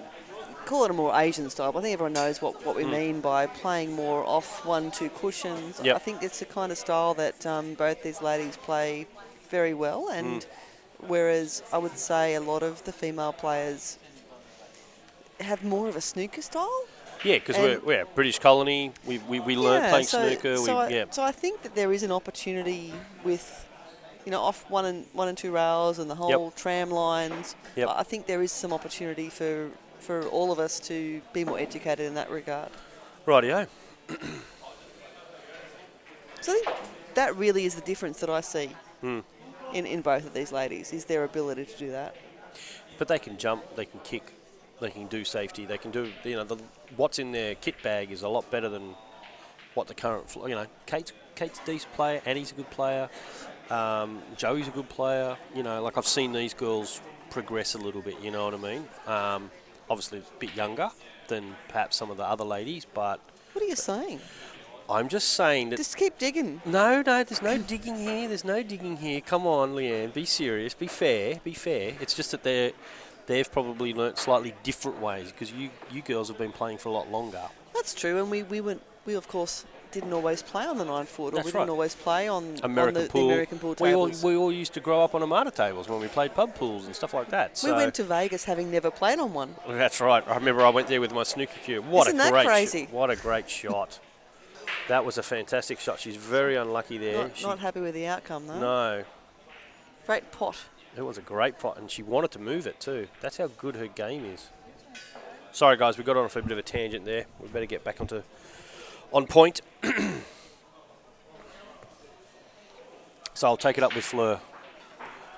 call it a more Asian style, but I think everyone knows what we mean by playing more off 1-2 cushions. Yep. I think it's the kind of style that both these ladies play very well, and whereas I would say a lot of the female players have more of a snooker style. Yeah, because And- we're a British colony. We learnt playing snooker. So I think that there is an opportunity with, off one and two rails and the whole tram lines. Yep. I think there is some opportunity for all of us to be more educated in that regard. Rightio. So I think that really is the difference that I see in both of these ladies, is their ability to do that. But they can jump, they can kick, they can do safety, they can do, what's in their kit bag is a lot better than what the current, Kate's a decent player, Annie's a good player, Joey's a good player, I've seen these girls progress a little bit, you know what I mean? Obviously a bit younger than perhaps some of the other ladies, but... What are you saying? I'm just saying that... Just keep digging. No, there's no digging here. There's no digging here. Come on, Leanne, be serious, be fair. It's just that they've probably learnt slightly different ways because you girls have been playing for a lot longer. That's true, and we of course didn't always play on the 9 foot, or That's we didn't right. always play on the American American pool tables. We all used to grow up on Amata tables when we played pub pools and stuff like that. We went to Vegas having never played on one. That's right. I remember I went there with my snooker cue. Isn't that crazy? What a great shot. That was a fantastic shot. She's very unlucky there. Not happy with the outcome, though. No. Great pot. It was a great pot, and she wanted to move it too. That's how good her game is. Sorry, guys, we got on for a bit of a tangent there. We better get back on point. So I'll take it up with Fleur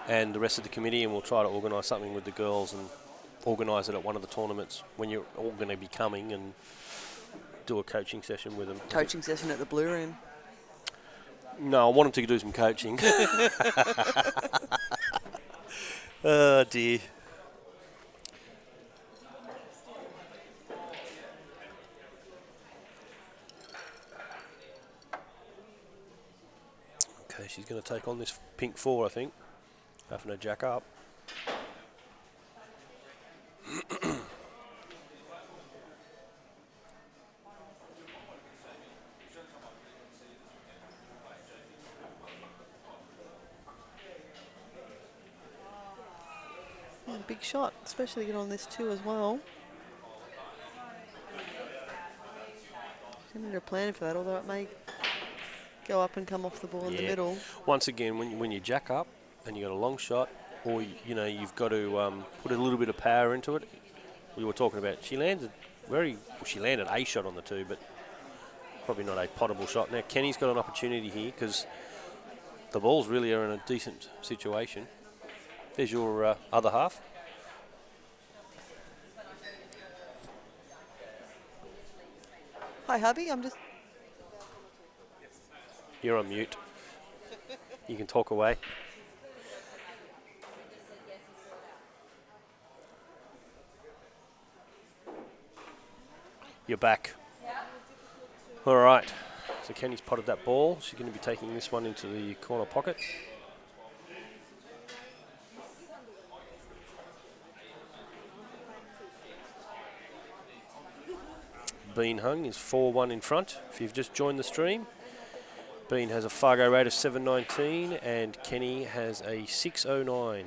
and the rest of the committee, and we'll try to organise something with the girls and organise it at one of the tournaments when you're all going to be coming and do a coaching session with them. Coaching session at the Blue Room. No, I want them to do some coaching. Oh, dear. Okay, she's going to take on this pink 4, I think. Having a jack up. Big shot, especially get on this too as well. Didn't need a plan for that, although it may go up and come off the ball in the middle. Once again, when you jack up and you got a long shot, or you've got to put a little bit of power into it. We were talking about she landed a shot on the 2, but probably not a potable shot. Now Kenny's got an opportunity here because the balls really are in a decent situation. There's your other half. Hi, hubby. You're on mute. You can talk away. You're back. All right. So Kenny's potted that ball. She's going to be taking this one into the corner pocket. Bean Hung is 4-1 in front. If you've just joined the stream, Bean has a Fargo rate of 719 and Kenny has a 609.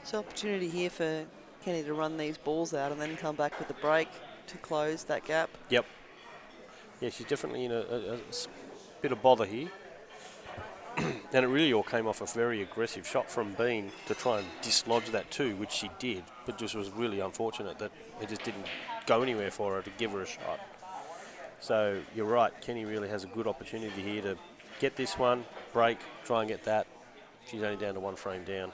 So opportunity here for Kenny to run these balls out and then come back with a break to close that gap. Yep. Yeah, she's definitely in a bit of bother here. And it really all came off a very aggressive shot from Bean to try and dislodge that too, which she did, but just was really unfortunate that it just didn't go anywhere for her to give her a shot. So you're right, Kenny really has a good opportunity here to get this one, break, try and get that. She's only down to 1 frame down.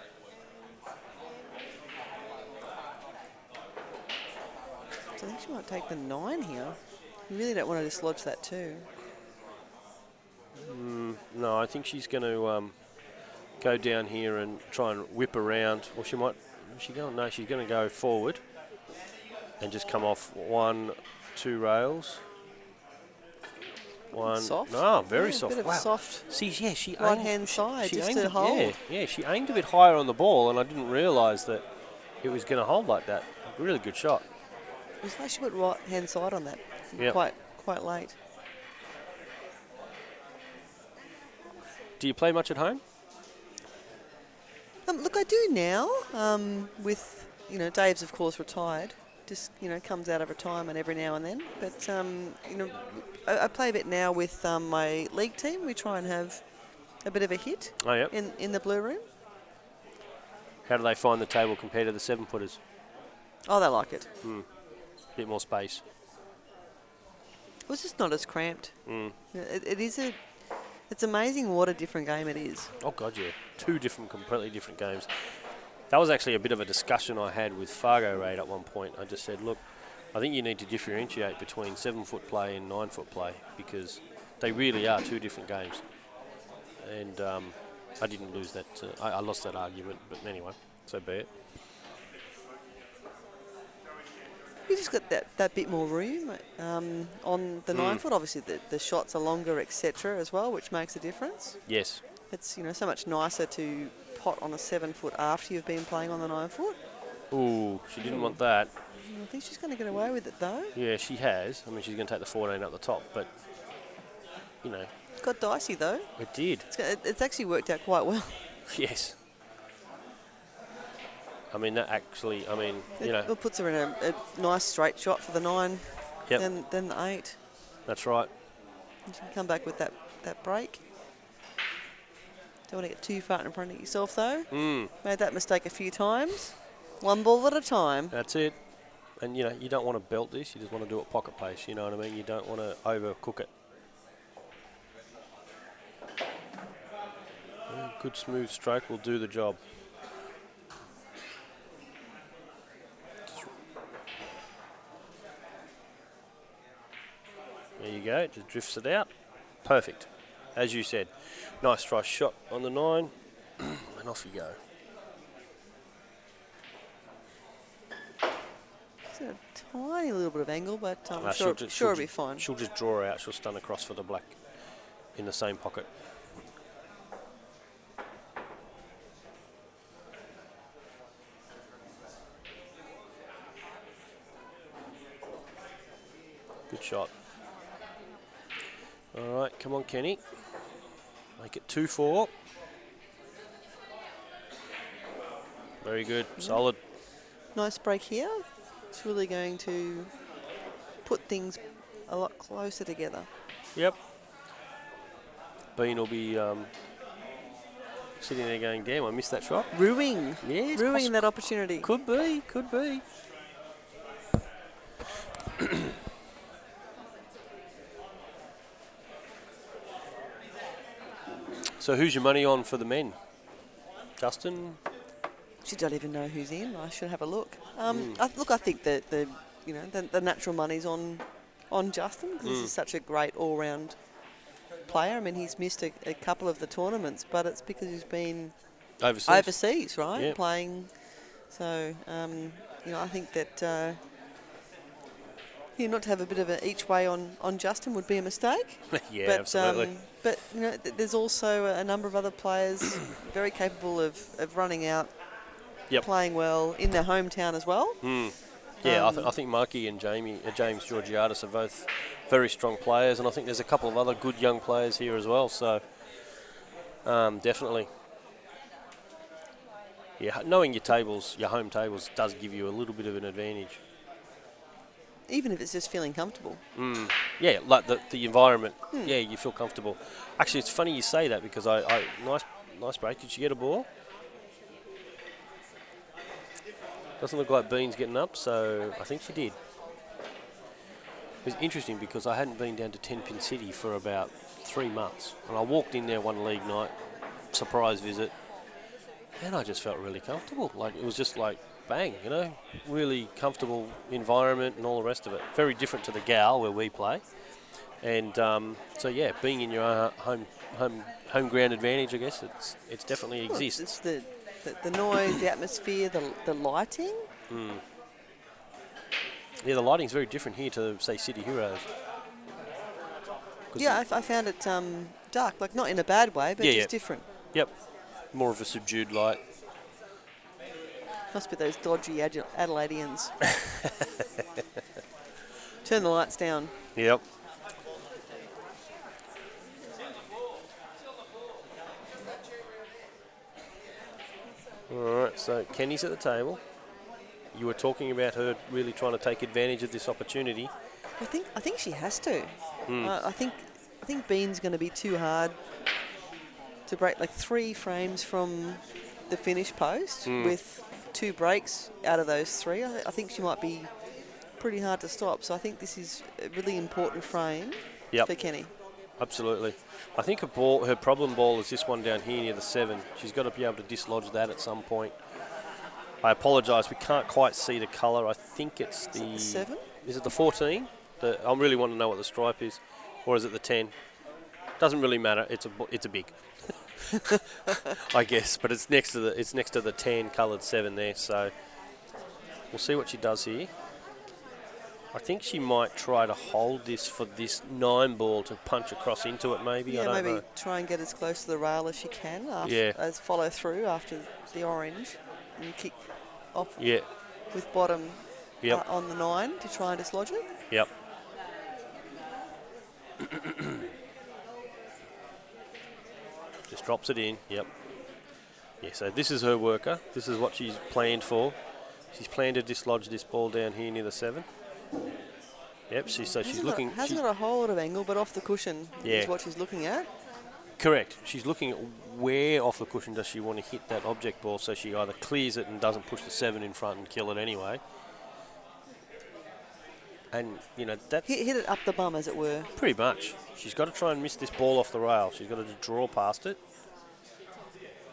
So I think she might take the 9 here. You really don't want to dislodge that too. No, I think she's going to go down here and try and whip around. Or she might. Is she going? No, she's going to go forward and just come off 1, 2 rails. One. Soft. No, very soft. A bit of wow. soft. See, yeah, she right aimed, hand side she just aimed to it, hold. Yeah, she aimed a bit higher on the ball, and I didn't realise that it was going to hold like that. Really good shot. It was like she put right hand side on that. Yep. Quite late. Do you play much at home? Look, I do now. With Dave's of course retired. just comes out of retirement every now and then. But I play a bit now with my league team. We try and have a bit of a hit in the blue room. How do they find the table compared to the 7-footers? Oh, they like it. Bit more space. Well, it's just not as cramped. Mm. It's amazing what a different game it is. Oh, God, yeah. 2 completely different games. That was actually a bit of a discussion I had with Fargo Raid at one point. I just said, look, I think you need to differentiate between 7-foot play and 9-foot play because they really are 2 different games. And I didn't lose that. I lost that argument, but anyway, so be it. You just got that bit more room on the 9-foot. Obviously, the shots are longer, etc. as well, which makes a difference. Yes. It's so much nicer to pot on a 7-foot after you've been playing on the 9-foot. Ooh, she didn't want that. I think she's going to get away with it though. Yeah, she has. I mean, she's going to take the 14 up the top, but It got dicey though. It did. It's actually worked out quite well. Yes. I mean, that actually, It puts her in a nice straight shot for the 9, Yep. then the 8. That's right. You can come back with that break. Don't want to get too far in front of yourself though. Made that mistake a few times. One ball at a time. That's it. And, you don't want to belt this. You just want to do it pocket pace. You know what I mean? You don't want to overcook it. Good smooth stroke will do the job. There you go. Just drifts it out. Perfect. As you said. Nice try shot on the 9. And off you go. It's a tiny little bit of angle, but I'm she'll sure it'll be fine. She'll just draw her out. She'll stun across for the black in the same pocket. Good shot. All right, come on, Kenny. Make it 2-4. Very good, solid. Nice break here. It's really going to put things a lot closer together. Yep. Bean will be sitting there going, damn, I missed that shot. Ruining. Yes, ruining that opportunity. Could be, could be. So who's your money on for the men? Justin? She don't even know who's in. I should have a look. I think that the natural money's on Justin because this is such a great all-round player. I mean, he's missed a couple of the tournaments, but it's because he's been overseas, right? Yep. Playing. So, I think that not to have a bit of a each way on Justin would be a mistake. Yeah, but, absolutely. But there's also a number of other players very capable of running out, playing well in their hometown as well. Yeah, I think Markey and James Georgiadis are both very strong players, and I think there's a couple of other good young players here as well. So, definitely. Yeah, knowing your home tables, does give you a little bit of an advantage. Even if it's just feeling comfortable. Yeah, like the environment. Yeah, you feel comfortable. Actually, it's funny you say that because nice break. Did she get a ball? Doesn't look like Bean's getting up, so I think she did. It was interesting because I hadn't been down to 10-pin City for about 3 months. And I walked in there one league night, surprise visit, and I just felt really comfortable. Like, it was just like, bang, really comfortable environment and all the rest of it. Very different to the Gal where we play. And so, yeah, being in your home ground advantage, I guess, it's definitely exists. It's the noise, the atmosphere, the lighting. Yeah, the lighting's very different here to, say, City Heroes. Yeah, I found it dark, like not in a bad way, but just different. Yep, more of a subdued light. Must be those dodgy Adelaideans. Turn the lights down. Yep. All right, so Kenny's at the table. You were talking about her really trying to take advantage of this opportunity. I think she has to. Hmm. I think Bean's going to be too hard to break. Like 3 frames from the finish post with 2 breaks out of those 3. I think she might be pretty hard to stop. So I think this is a really important frame for Kenny. Absolutely. I think her problem ball is this one down here near the 7. She's got to be able to dislodge that at some point. I apologise, we can't quite see the colour. I think it's the 7. Is it the 14? I really want to know what the stripe is, or is it the 10? Doesn't really matter. It's a big, I guess, but it's next to the 10 coloured 7 there. So we'll see what she does here. I think she might try to hold this for this 9 ball to punch across into it. Maybe Yeah, I don't maybe know. try and get as close to the rail as she can. As follow through after the orange, and kick off with bottom on the 9 to try and dislodge it. Yep. Just drops it in. Yep. Yeah, so this is her worker. This is what she's planned for. She's planned to dislodge this ball down here near the 7. Yep, she's looking... Hasn't got a whole lot of angle, but off the cushion is what she's looking at. Correct. She's looking at where off the cushion does she want to hit that object ball, so she either clears it and doesn't push the 7 in front and kill it anyway. And, that's... Hit it up the bum, as it were. Pretty much. She's got to try and miss this ball off the rail. She's got to draw past it.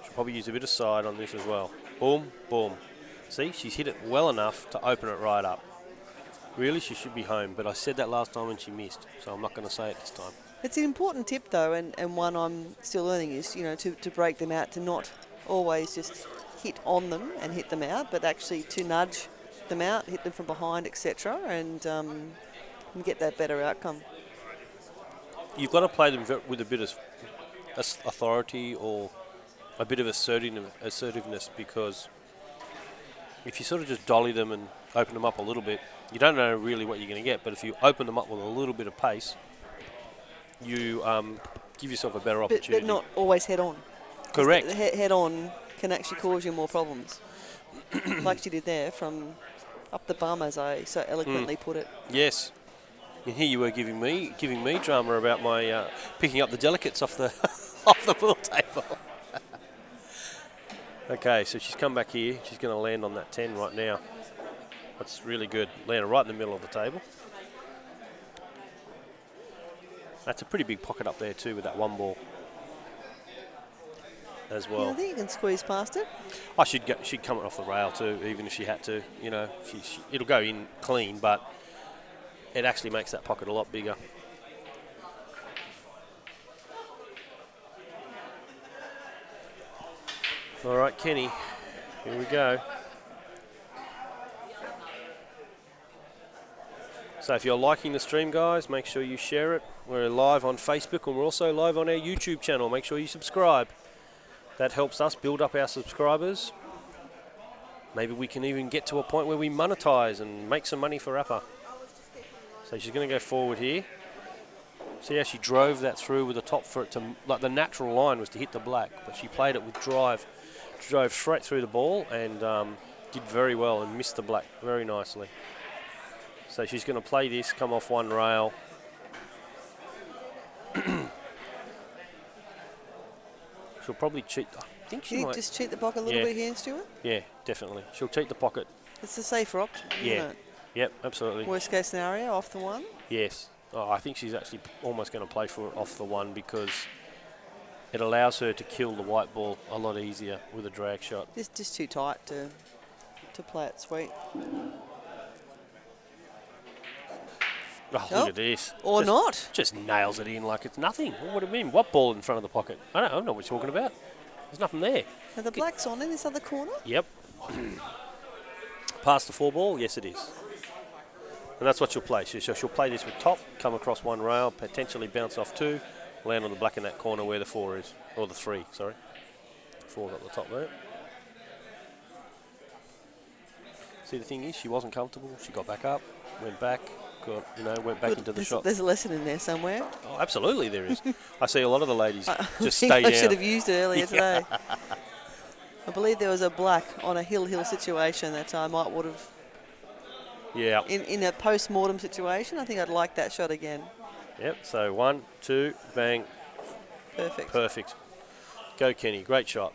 She'll probably use a bit of side on this as well. Boom, boom. See, she's hit it well enough to open it right up. Really, she should be home, but I said that last time and she missed, so I'm not going to say it this time. It's an important tip, though, and one I'm still learning is, to break them out, to not always just hit on them and hit them out, but actually to nudge them out, hit them from behind, etc., and get that better outcome. You've got to play them with a bit of authority or a bit of assertiveness, because if you sort of just dolly them and open them up a little bit, you don't know really what you're going to get. But if you open them up with a little bit of pace, you give yourself a better opportunity. But not always head on. Correct. Head on can actually cause you more problems, like she did there from up the bum, as I so eloquently put it. Yes. And here you were giving me drama about my picking up the delicates off the off the pool table. Okay, so she's come back here. She's going to land on that 10 right now. That's really good. Landed right in the middle of the table. That's a pretty big pocket up there too with that 1 ball as well. Yeah, I think you can squeeze past it. Oh, she'd come off the rail too, even if she had to. It'll go in clean, but it actually makes that pocket a lot bigger. All right, Kenny, here we go. So if you're liking the stream, guys, make sure you share it. We're live on Facebook and we're also live on our YouTube channel. Make sure you subscribe. That helps us build up our subscribers. Maybe we can even get to a point where we monetize and make some money for Rapper. So she's going to go forward here. See how she drove that through with the top for it to, like the natural line was to hit the black, but she played it with drive. Drove straight through the ball and did very well and missed the black very nicely. So she's going to play this, come off 1 rail. She'll probably cheat. I think she might just cheat the pocket a little bit here, Stuart. Yeah, definitely. She'll cheat the pocket. It's the safer option, isn't it? Yep, absolutely. Worst case scenario, off the 1. Yes. Oh, I think she's actually almost going to play for it off the 1 because it allows her to kill the white ball a lot easier with a drag shot. Just too tight to play it sweet. Oh, look at this. Or not. Just nails it in like it's nothing. What do you mean? What ball in front of the pocket? I don't know what you're talking about. There's nothing there. Are the blacks on in this other corner? Yep. Past the 4 ball? Yes, it is. And that's what she'll play. She'll play this with top, come across 1 rail, potentially bounce off 2, land on the black in that corner where the 4 is. Or the 3, sorry. 4's at the top there. See, the thing is, she wasn't comfortable. She got back up, went back, went back into the shot. There's a lesson in there somewhere. Oh, absolutely there is. I see a lot of the ladies just stay I down. should have used it earlier today. I believe there was a black on a hill situation that I might would have, Yeah. in a post-mortem situation, I think I'd like that shot again. Yep. So 1, 2, bang, Perfect. perfect. Go, Kenny. Great shot.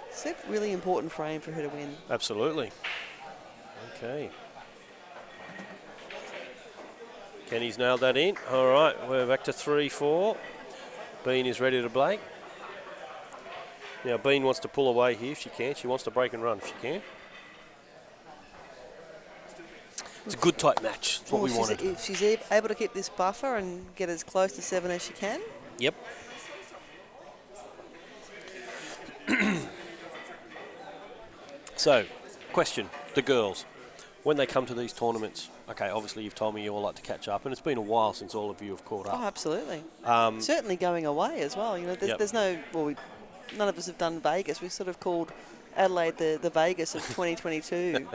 It's a really important frame for her to win. Absolutely. Okay. Kenny's nailed that in. All right, we're back to 3-4. Bean is ready to break. Now, Bean wants to pull away here if she can. She wants to break and run if she can. It's a good tight match. It's what we wanted. If she's able to keep this buffer and get as close to 7 as she can. Yep. So, question, the girls, when they come to these tournaments, okay, obviously you've told me you all like to catch up, and it's been a while since all of you have caught up. Oh, absolutely. Certainly going away as well. You know, there's no, well, none of us have done Vegas. We sort of called Adelaide the Vegas of 2022.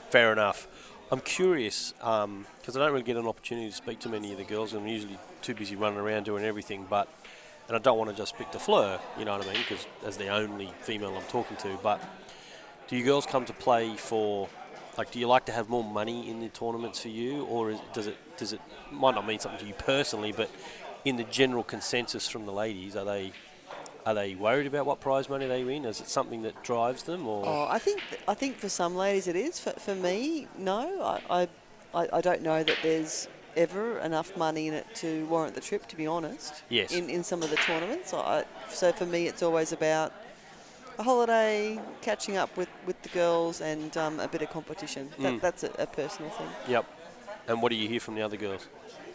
Fair enough. I'm curious, because I don't really get an opportunity to speak to many of the girls, and I'm usually too busy running around doing everything, and I don't want to just speak to Fleur, you know what I mean, because as the only female I'm talking to, but do you girls come to play for, like, do you like to have more money in the tournaments for you, or does it might not mean something to you personally, but in the general consensus from the ladies, are they worried about what prize money they win? Is it something that drives them, or? Oh, I think for some ladies it is. For me, no. I don't know that there's ever enough money in it to warrant the trip, to be honest. Yes. In some of the tournaments. So for me, it's always about a holiday, catching up with the girls, and a bit of competition. That's a personal thing. Yep. And what do you hear from the other girls?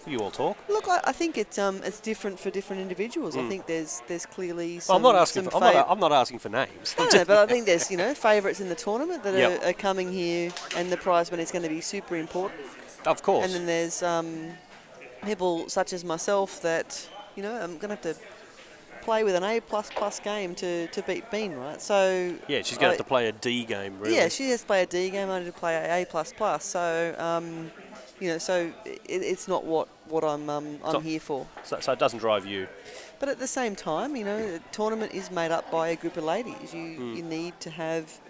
You all talk. Look, I think it's different for different individuals. I think there's clearly some. I'm not asking for names. No, but I think there's favourites in the tournament that are coming here, and the prize money is going to be super important. Of course. And then there's people such as myself that I'm going to have to play with an A++ game to beat Bean, right? So yeah, she's going to have to play a D game, really. Yeah, she has to play a D game. I need to play a A++. So so it's not what I'm here for. So it doesn't drive you. But at the same time, the tournament is made up by a group of ladies. You need to have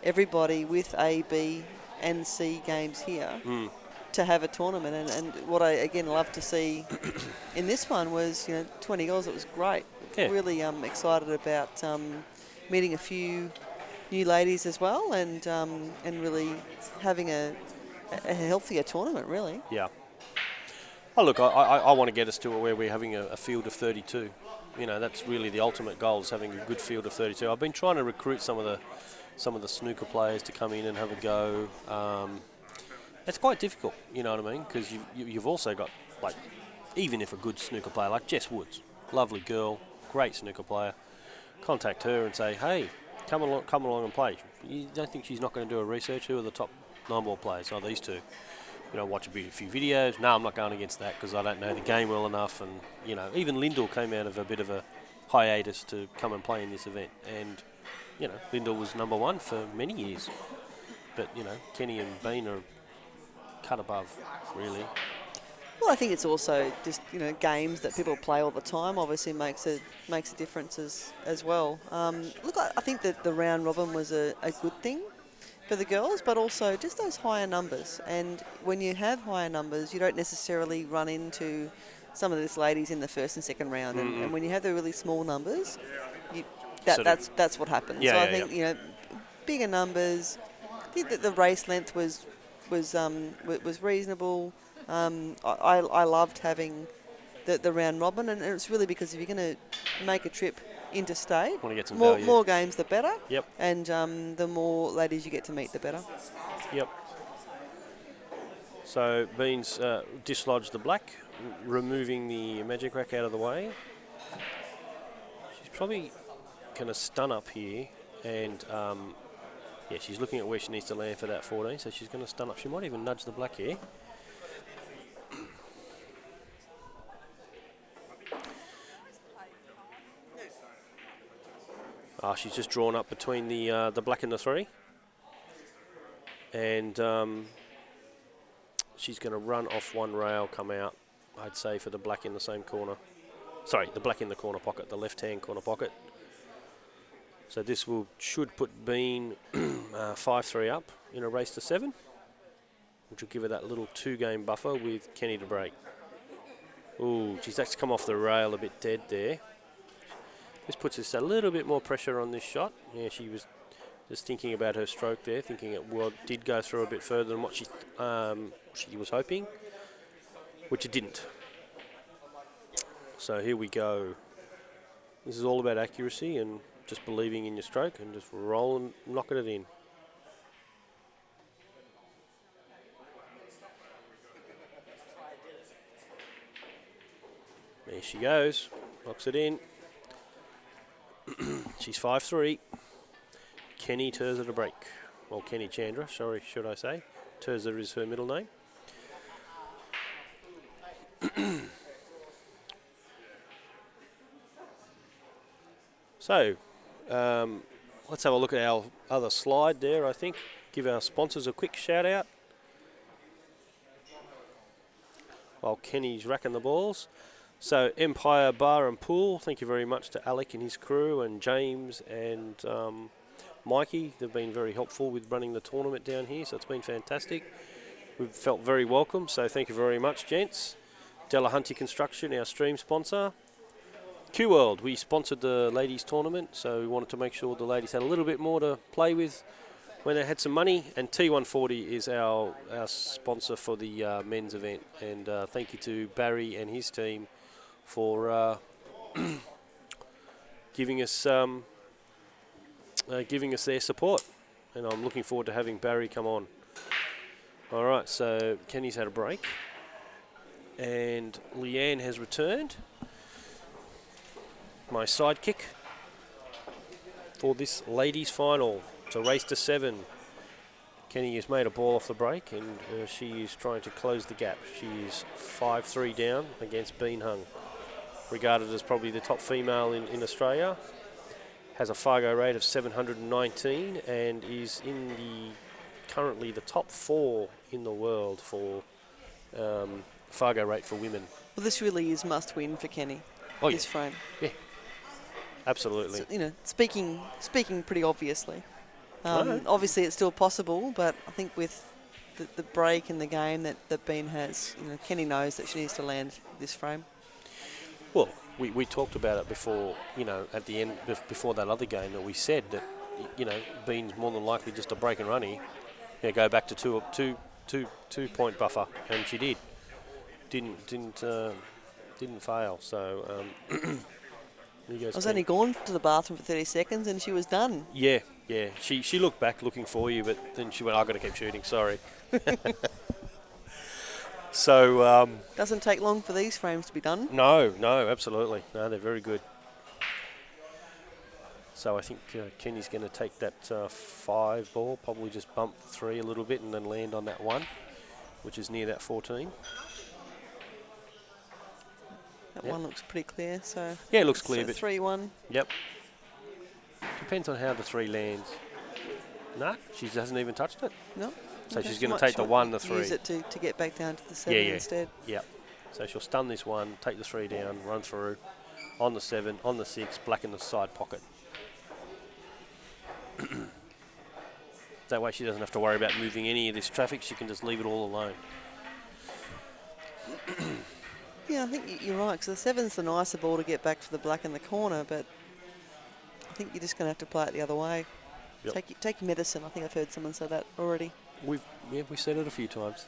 everybody with A, B, and C games here to have a tournament. And what I again love to see in this one was 20 girls. It was great. Yeah. Really excited about meeting a few new ladies as well, and really having a healthier tournament, really. Yeah. Oh, look, I want to get us to where we're having a field of 32. That's really the ultimate goal, is having a good field of 32. I've been trying to recruit some of the snooker players to come in and have a go. It's quite difficult, you know what I mean? Because you've also got, like, even if a good snooker player like Jess Woods, lovely girl, great snooker player, contact her and say, hey, come along and play. You don't think she's not going to do a research? Who are the top 9-ball players? Oh, these two. Watch a few videos. No, I'm not going against that because I don't know the game well enough. And, even Lyndall came out of a bit of a hiatus to come and play in this event. And, Lyndall was number 1 for many years. But, Kenny and Bean are cut above, really. Well, I think it's also just games that people play all the time. Obviously, makes a difference as well. Look, I think that the round robin was a good thing for the girls, but also just those higher numbers. And when you have higher numbers, you don't necessarily run into some of these ladies in the first and second round. And when you have the really small numbers, that's what happens. Yeah, so I think bigger numbers. I think that the race length was reasonable. I loved having the round robin, and it's really because if you're going to make a trip interstate, want to get some more games the better. Yep. And the more ladies you get to meet, the better. Yep. So Bean's dislodged the black, removing the magic rack out of the way. She's probably going to stun up here, and she's looking at where she needs to land for that 14, so she's going to stun up. She might even nudge the black here. She's just drawn up between the black and the 3. And she's going to run off one rail, come out, I'd say, for the black in the same corner. Sorry, the black in the corner pocket, the left-hand corner pocket. So this should put Bean 5-3 up in a race to 7, which will give her that little 2-game buffer with Kenny to break. Ooh, she's actually come off the rail a bit dead there. This puts us a little bit more pressure on this shot. Yeah, she was just thinking about her stroke there, thinking it did go through a bit further than what she was hoping, which it didn't. So here we go. This is all about accuracy and just believing in your stroke and just rolling, knocking it in. There she goes, knocks it in. She's 5-3. Kenny Terza to break. Well, Kenny Chandra, sorry, should I say. Terza is her middle name. So, let's have a look at our other slide there, I think. Give our sponsors a quick shout out. While Kenny's racking the balls. So, Empire Bar and Pool, thank you very much to Alec and his crew, and James and Mikey. They've been very helpful with running the tournament down here, so it's been fantastic. We've felt very welcome, so thank you very much, gents. Delahunty Construction, our stream sponsor. Q-World, we sponsored the ladies tournament, so we wanted to make sure the ladies had a little bit more to play with when they had some money. And T140 is our sponsor for the men's event. And thank you to Barry and his team for giving us their support. And I'm looking forward to having Barry come on. All right, so Kenny's had a break. And Leanne has returned. My sidekick for this ladies final. It's a race to 7. Kenny has made a ball off the break and she is trying to close the gap. She is 5-3 down against Bean Hung, regarded as probably the top female in Australia. Has a Fargo rate of 719 and is in currently the top 4 in the world for Fargo rate for women. Well, this really is must win for Kenny. Oh, this frame. Yeah. Absolutely. So, speaking pretty obviously. Obviously, it's still possible, but I think with the break in the game that Bean has, Kenny knows that she needs to land this frame. Well, we talked about it before, at the end, before that other game, that we said that, Bean's more than likely just a break and runny. Go back to two point buffer, and she did. Didn't fail. So. I was only gone to the bathroom for 30 seconds and she was done. Yeah. She looked back looking for you, but then she went, I've got to keep shooting, sorry. So... doesn't take long for these frames to be done. No, absolutely. No, they're very good. So I think Kenny's going to take that 5 ball, probably just bump 3 a little bit and then land on that 1, which is near that 14. That one looks pretty clear, so... Yeah, it looks clear, but... 3-1. Yep. Depends on how the 3 lands. No, she hasn't even touched it. No. So she's going to take the 1, the 3. Use it to get back down to the 7 instead. Yep. So she'll stun this 1, take the 3 down, run through, on the 7, on the 6, black in the side pocket. That way she doesn't have to worry about moving any of this traffic, she can just leave it all alone. Yeah, I think you're right, because the 7's the nicer ball to get back for the black in the corner, but I think you're just going to have to play it the other way. Yep. Take your medicine. I think I've heard someone say that already. We've said it a few times.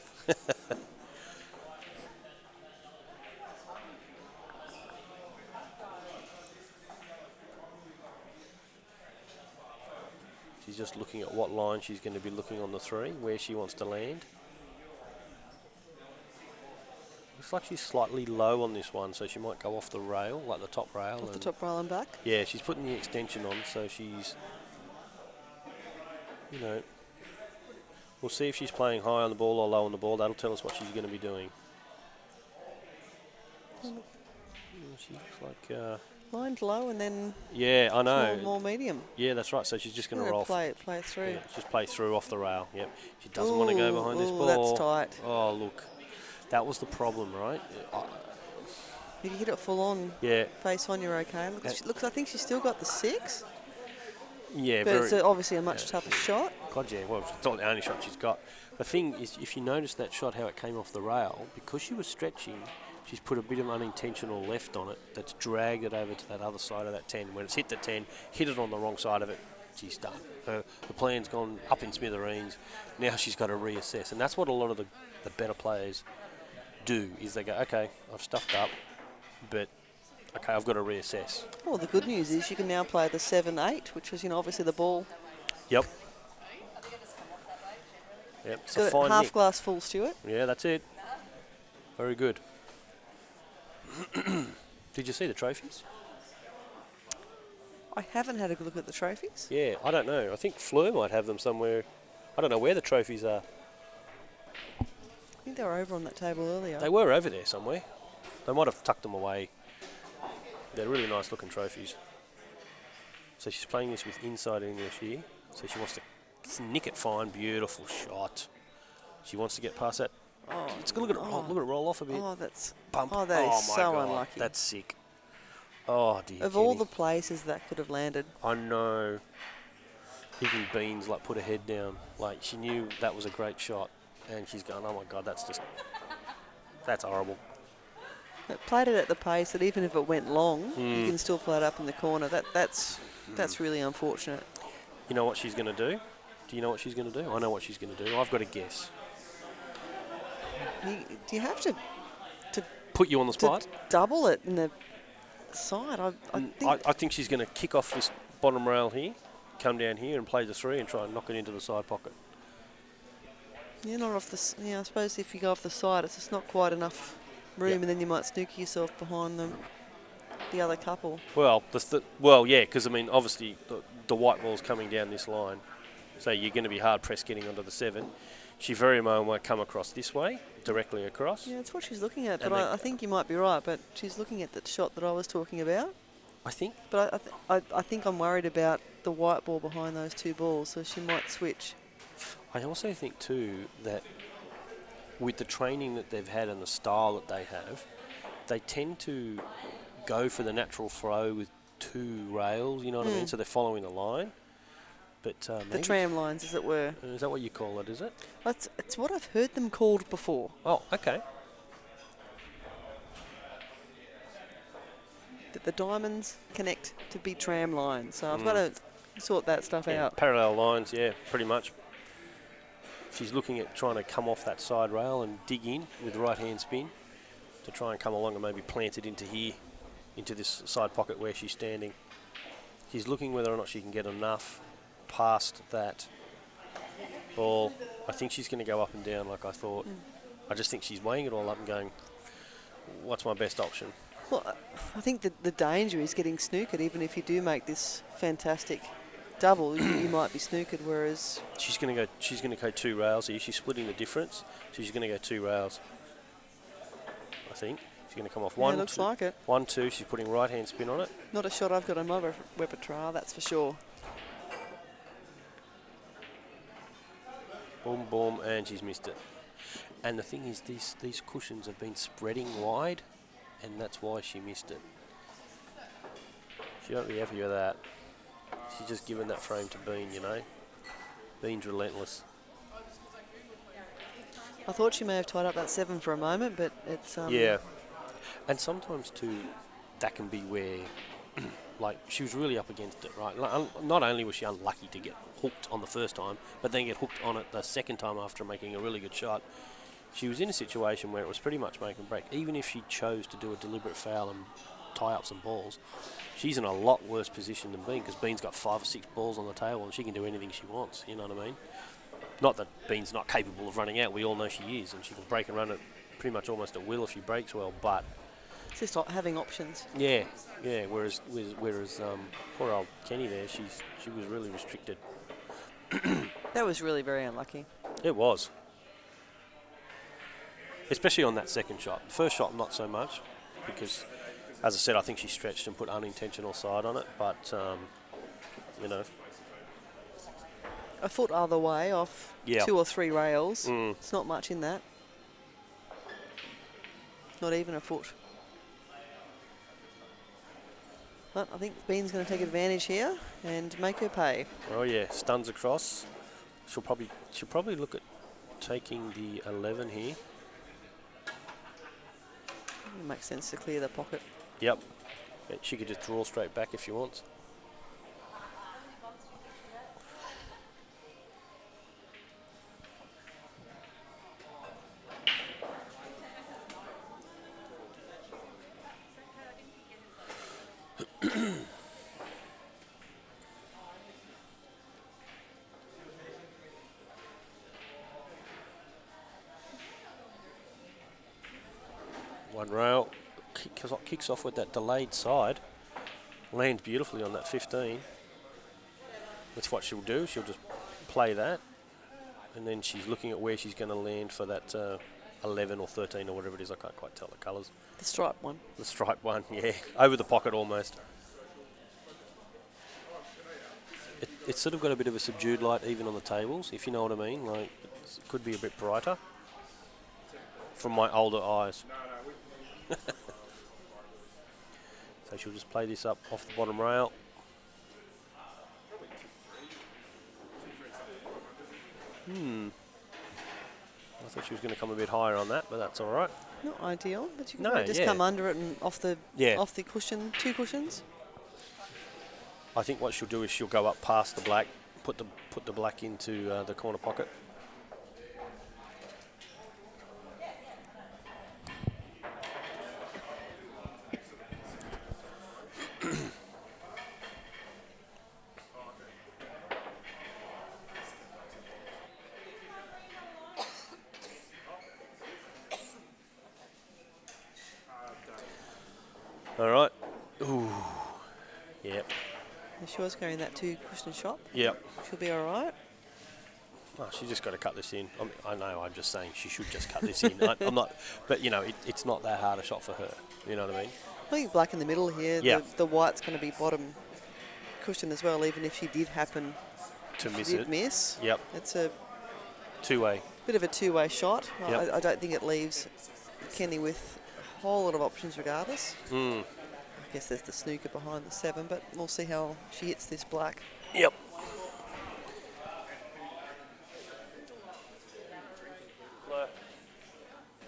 She's just looking at what line she's going to be looking on the 3, where she wants to land. Looks like she's slightly low on this one, so she might go off the rail, like the top rail. Off the top rail and back? Yeah, she's putting the extension on, so she's, we'll see if she's playing high on the ball or low on the ball. That'll tell us what she's going to be doing. She looks like... lined low and then... Yeah, I know. More medium. Yeah, that's right, so she's just going to roll... Play it through. Yeah, just play through off the rail, yep. She doesn't want to go behind this ball. That's tight. Oh, look. That was the problem, right? If you hit it full on, Yeah. face on, you're okay. I think she's still got the 6. Yeah, But it's obviously a much tougher shot. God, yeah. Well, it's not the only shot she's got. The thing is, if you notice that shot, how it came off the rail, because she was stretching, she's put a bit of unintentional left on it that's dragged it over to that other side of that 10. When it's hit the 10, hit it on the wrong side of it, she's done. The plan's gone up in smithereens. Now she's got to reassess. And that's what a lot of the better players do, is they go, okay, I've stuffed up, but okay, I've got to reassess. Well, the good news is you can now play the 7-8, which is, obviously the ball. Yep. Yep, it's a fine half nick. glass full, Stuart. Yeah, that's it. Very good. Did you see the trophies? I haven't had a look at the trophies. Yeah, I don't know. I think Fleur might have them somewhere. I don't know where the trophies are. I think they were over on that table earlier. They were over there somewhere. They might have tucked them away. They're really nice looking trophies. So she's playing this with inside English here. So she wants to nick it fine. Beautiful shot. She wants to get past that. Oh, Let's go look at it. Look at it roll off a bit. Oh, that's Bump. Oh, that is my so God, unlucky. That's sick. Oh dear. Of all the places that could have landed. I know. Even Beans put her head down. She knew that was a great shot, and she's going, oh my God, that's horrible. It played it at the pace that even if it went long, you can still play it up in the corner. That's really unfortunate. You know what she's going to do? Do you know what she's going to do? I know what she's going to do. I've got a guess. Do you have to Put you on the spot? to double it in the side? I think she's going to kick off this bottom rail here, come down here and play the 3 and try and knock it into the side pocket. You're not off the. Yeah, I suppose if you go off the side, it's just not quite enough room, and then you might snooker yourself behind the other couple. Well, yeah, because obviously the white ball's coming down this line, so you're going to be hard pressed getting onto the 7. She very well might come across this way, directly across. Yeah, that's what she's looking at. And But I think you might be right. But she's looking at the shot that I was talking about. I think. But I think I'm worried about the white ball behind those 2 balls, so she might switch. I also think too that with the training that they've had and the style that they have, they tend to go for the natural throw with 2 rails, you know what I mean? So they're following the line. But The tram lines, as it were. Is that what you call it, is it? It's what I've heard them called before. Oh, okay. That the diamonds connect to be tram lines. So I've got to sort that stuff out. Parallel lines, yeah, pretty much. She's looking at trying to come off that side rail and dig in with the right-hand spin to try and come along and maybe plant it into here, into this side pocket where she's standing. She's looking whether or not she can get enough past that ball. I think she's going to go up and down like I thought. I just think she's weighing it all up and going, what's my best option? Well, I think the danger is getting snookered. Even if you do make this fantastic double, you might be snookered. Whereas she's going to go 2 rails here. She's splitting the difference. So she's going to go 2 rails. I think she's going to come off 1. Looks like it. 1, 2. She's putting right hand spin on it. Not a shot I've got on my repertoire, that's for sure. Boom, boom, and she's missed it. And the thing is, these cushions have been spreading wide, and that's why she missed it. She won't be happy with that. She's just given that frame to Bean, you know. Bean's relentless. I thought she may have tied up that 7 for a moment, but it's... Yeah. And sometimes, too, that can be where... she was really up against it, right? Not only was she unlucky to get hooked on the first time, but then get hooked on it the second time after making a really good shot. She was in a situation where it was pretty much make and break. Even if she chose to do a deliberate foul and tie up some balls, she's in a lot worse position than Bean, because Bean's got 5 or 6 balls on the table and she can do anything she wants, you know what I mean? Not that Bean's not capable of running out, we all know she is, and she can break and run it pretty much almost at will if she breaks well, but... It's just like having options. Yeah, whereas poor old Kenny there, she was really restricted. That was really very unlucky. It was. Especially on that second shot. The first shot, not so much, because, as I said, I think she stretched and put unintentional side on it, but, you know. A foot other way off 2 or 3 rails. It's not much in that. Not even a foot. But I think Bean's going to take advantage here and make her pay. Oh yeah, stuns across. She'll probably look at taking the 11 here. It makes sense to clear the pocket. Yep. She could just draw straight back if she wants. One rail, kicks off with that delayed side, lands beautifully on that 15. That's what she'll do, she'll just play that, and then she's looking at where she's going to land for that 11 or 13 or whatever it is, I can't quite tell the colours. The striped one. The striped one, yeah, over the pocket almost. It's sort of got a bit of a subdued light even on the tables, if you know what I mean, like it could be a bit brighter from my older eyes. So she'll just play this up off the bottom rail. I thought she was going to come a bit higher on that, but that's all right. Not ideal, but you can No, just yeah. come under it and off the cushion, 2 cushions. I think what she'll do is she'll go up past the black, put the black into the corner pocket. All right. Ooh. Yep. She was going that 2 cushion shot. Yep. She'll be all right. Oh, she's just got to cut this in. I know, I'm just saying she should just cut this in. I'm not, but you know, it's not that hard a shot for her. You know what I mean? I think black in the middle here. Yeah. The white's going to be bottom cushion as well, even if she did happen To miss did it. miss. Yep. It's a Two-way. bit of a 2-way shot. Yep. I don't think it leaves Kenny with a whole lot of options regardless. I guess there's the snooker behind the 7, but we'll see how she hits this black. Yep.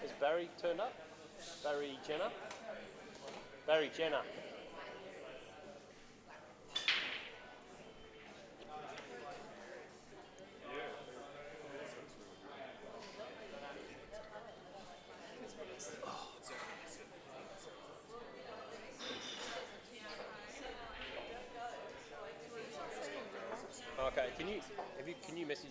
Has Barry turned up? Barry Jenner? Barry Jenner. Okay, can you message?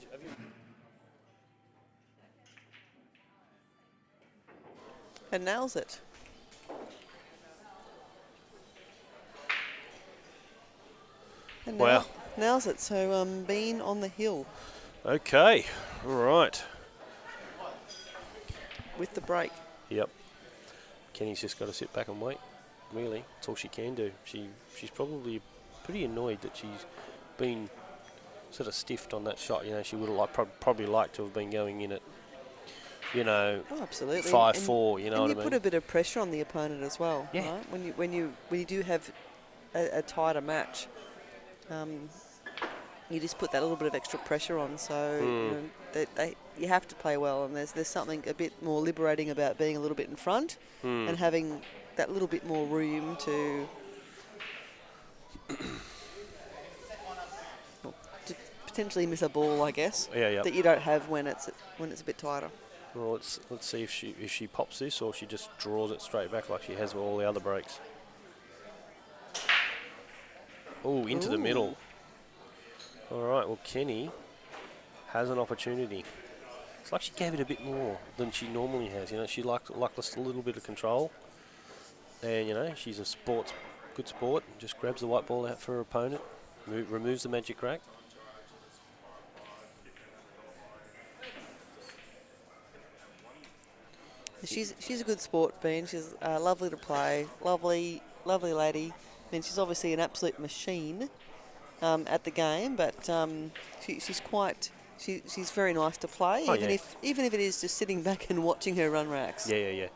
And nails it. And Wow. Nails it. So Bean on the hill Okay, all right. with the break. Yep. Kenny's just got to sit back and wait. Really, that's all she can do. She's probably pretty annoyed that she's been sort of stiffed on that shot. You know, she would have probably liked to have been going in at, you know, Oh, absolutely. 5-4. You know and what you I mean? put a bit of pressure on the opponent as well. Yeah. Right? When you do have a tighter match, you just put that little bit of extra pressure on. So you know, you have to play well, and there's something a bit more liberating about being a little bit in front and having that little bit more room to potentially miss a ball, I guess. Yeah. That you don't have when it's a bit tighter. Well, let's see if she pops this or she just draws it straight back like she has with all the other breaks. Oh, into the middle. All right. Well, Kenny has an opportunity. It's like she gave it a bit more than she normally has. You know, she liked just a little bit of control. And you know, she's a good sport. Just grabs the white ball out for her opponent, removes the magic rack. She's a good sport, Bean. She's lovely to play, lovely lady. I mean, she's obviously an absolute machine at the game, but she's very nice to play, even if it is just sitting back and watching her run racks. Yeah.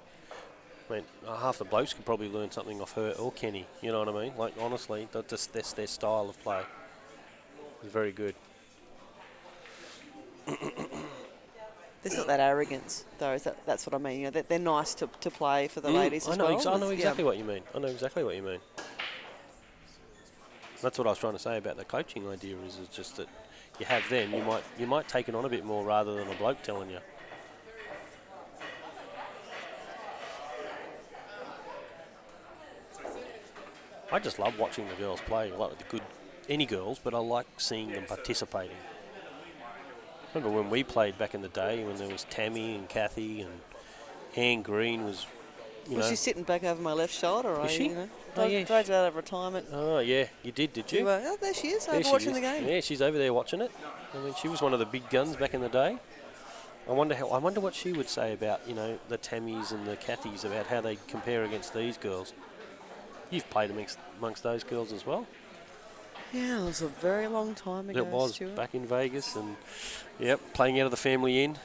I mean, half the blokes could probably learn something off her or Kenny. You know what I mean? Like, honestly, that's their style of play. It's very good. There's not that arrogance, though. That's what I mean. You know, they're nice to play for the ladies as well. I know exactly what you mean. I know exactly what you mean. That's what I was trying to say about the coaching idea. Is just that you have them, you might take it on a bit more rather than a bloke telling you. I just love watching the girls play. I like any girls, but I like seeing them participating. Remember when we played back in the day when there was Tammy and Kathy and Anne Green was, she's sitting back over my left shoulder. Is she? Dragged her out of retirement. Oh, yeah. You did you? Oh, there she is, watching the game. Yeah, she's over there watching it. I mean, she was one of the big guns back in the day. I wonder what she would say about, the Tammys and the Kathys, about how they compare against these girls. You've played amongst those girls as well. Yeah, it was a very long time ago, It was, Stuart. back in Vegas, and, playing out of the family inn.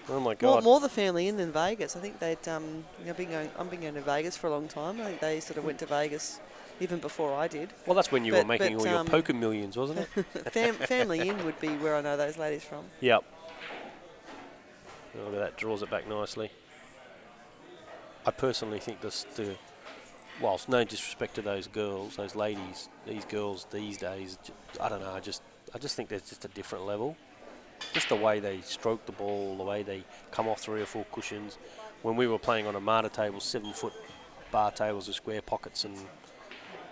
Oh, my God. More the family inn than Vegas. I think they'd, I've been going to Vegas for a long time. I think they sort of went to Vegas even before I did. Well, that's when you were making all your poker millions, wasn't it? Family inn would be where I know those ladies from. Yep. Look at that, draws it back nicely. I personally think whilst no disrespect to those girls, those ladies, these girls these days, I don't know, I just think there's just a different level. Just the way they stroke the ball, the way they come off 3 or 4 cushions. When we were playing on a Marta table, 7-foot bar tables with square pockets, and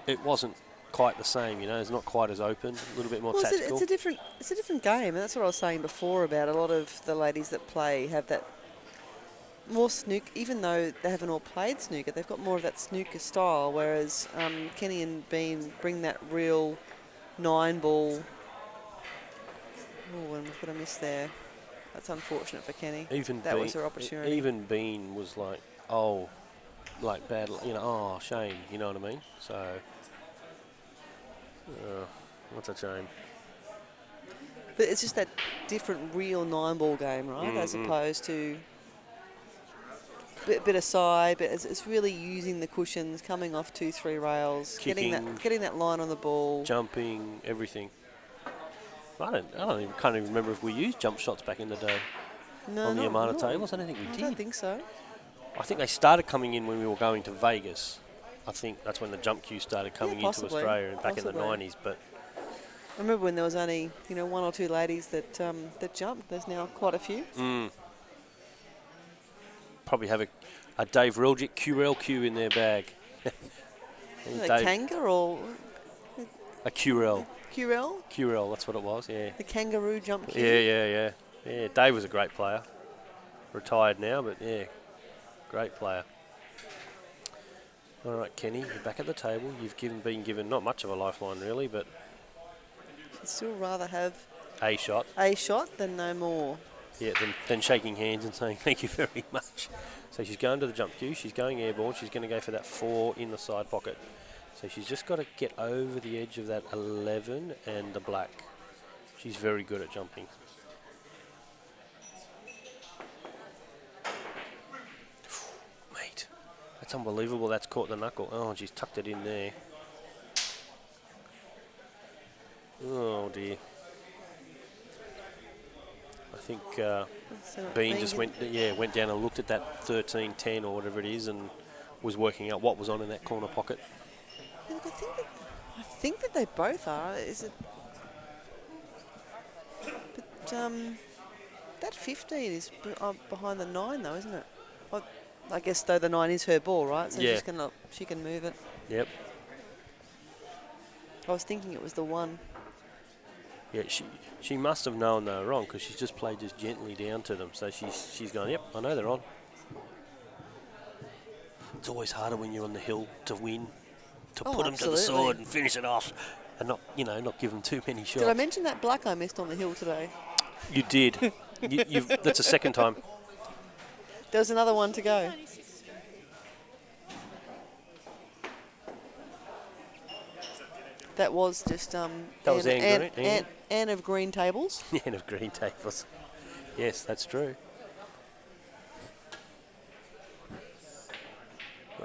it wasn't quite the same, it's not quite as open, a little bit more tactical. It's a different game, and that's what I was saying before about a lot of the ladies that play have that more snooker, even though they haven't all played snooker, they've got more of that snooker style, whereas Kenny and Bean bring that real 9-ball. Oh, and we've got a miss there. That's unfortunate for Kenny. That was her opportunity. Even Bean was like, bad, shame, you know what I mean? So, what's a shame? But it's just that different real 9-ball game, right? Mm-hmm. As opposed to bit of side, but it's really using the cushions, coming off 2-3 rails, kicking, getting that line on the ball, jumping, everything. Can't even remember if we used jump shots back in the day on the Amana tables. I don't think we did. I don't think so. I think they started coming in when we were going to Vegas. I think that's when the jump cue started coming into Australia back in the 90s. But I remember when there was only 1 or 2 ladies that jumped. There's now quite a few. Probably have a Dave Reljic QRL cue in their bag. A Kanga or a QRL. QRL, that's what it was, yeah. The kangaroo jump cue. Yeah. Dave was a great player. Retired now, but yeah, great player. All right, Kenny, you're back at the table. You've been given not much of a lifeline, really, but I'd still rather have a shot than no more. Yeah, than shaking hands and saying thank you very much. So she's going to the jump cue. She's going airborne. She's going to go for that 4 in the side pocket. So she's just got to get over the edge of that 11 and the black. She's very good at jumping. Mate, that's unbelievable. That's caught the knuckle. Oh, she's tucked it in there. Oh, dear. I think Bean just went down and looked at that 13-10 or whatever it is and was working out what was on in that corner pocket. Yeah, look, I think that they both are. Is it? But that 15 is behind the 9 though, isn't it? I guess though the 9 is her ball, right? So yeah. she can move it. Yep. I was thinking it was the 1. Yeah, she must have known they were wrong because she's just played just gently down to them. So she's going, yep, I know they're on. It's always harder when you're on the hill to win, to put them to the sword and finish it off, and not give them too many shots. Did I mention that black I missed on the hill today? You did. That's the second time. There's another one to go. That was just that was Anne of Green Tables. Anne of Green Tables. Yes, that's true.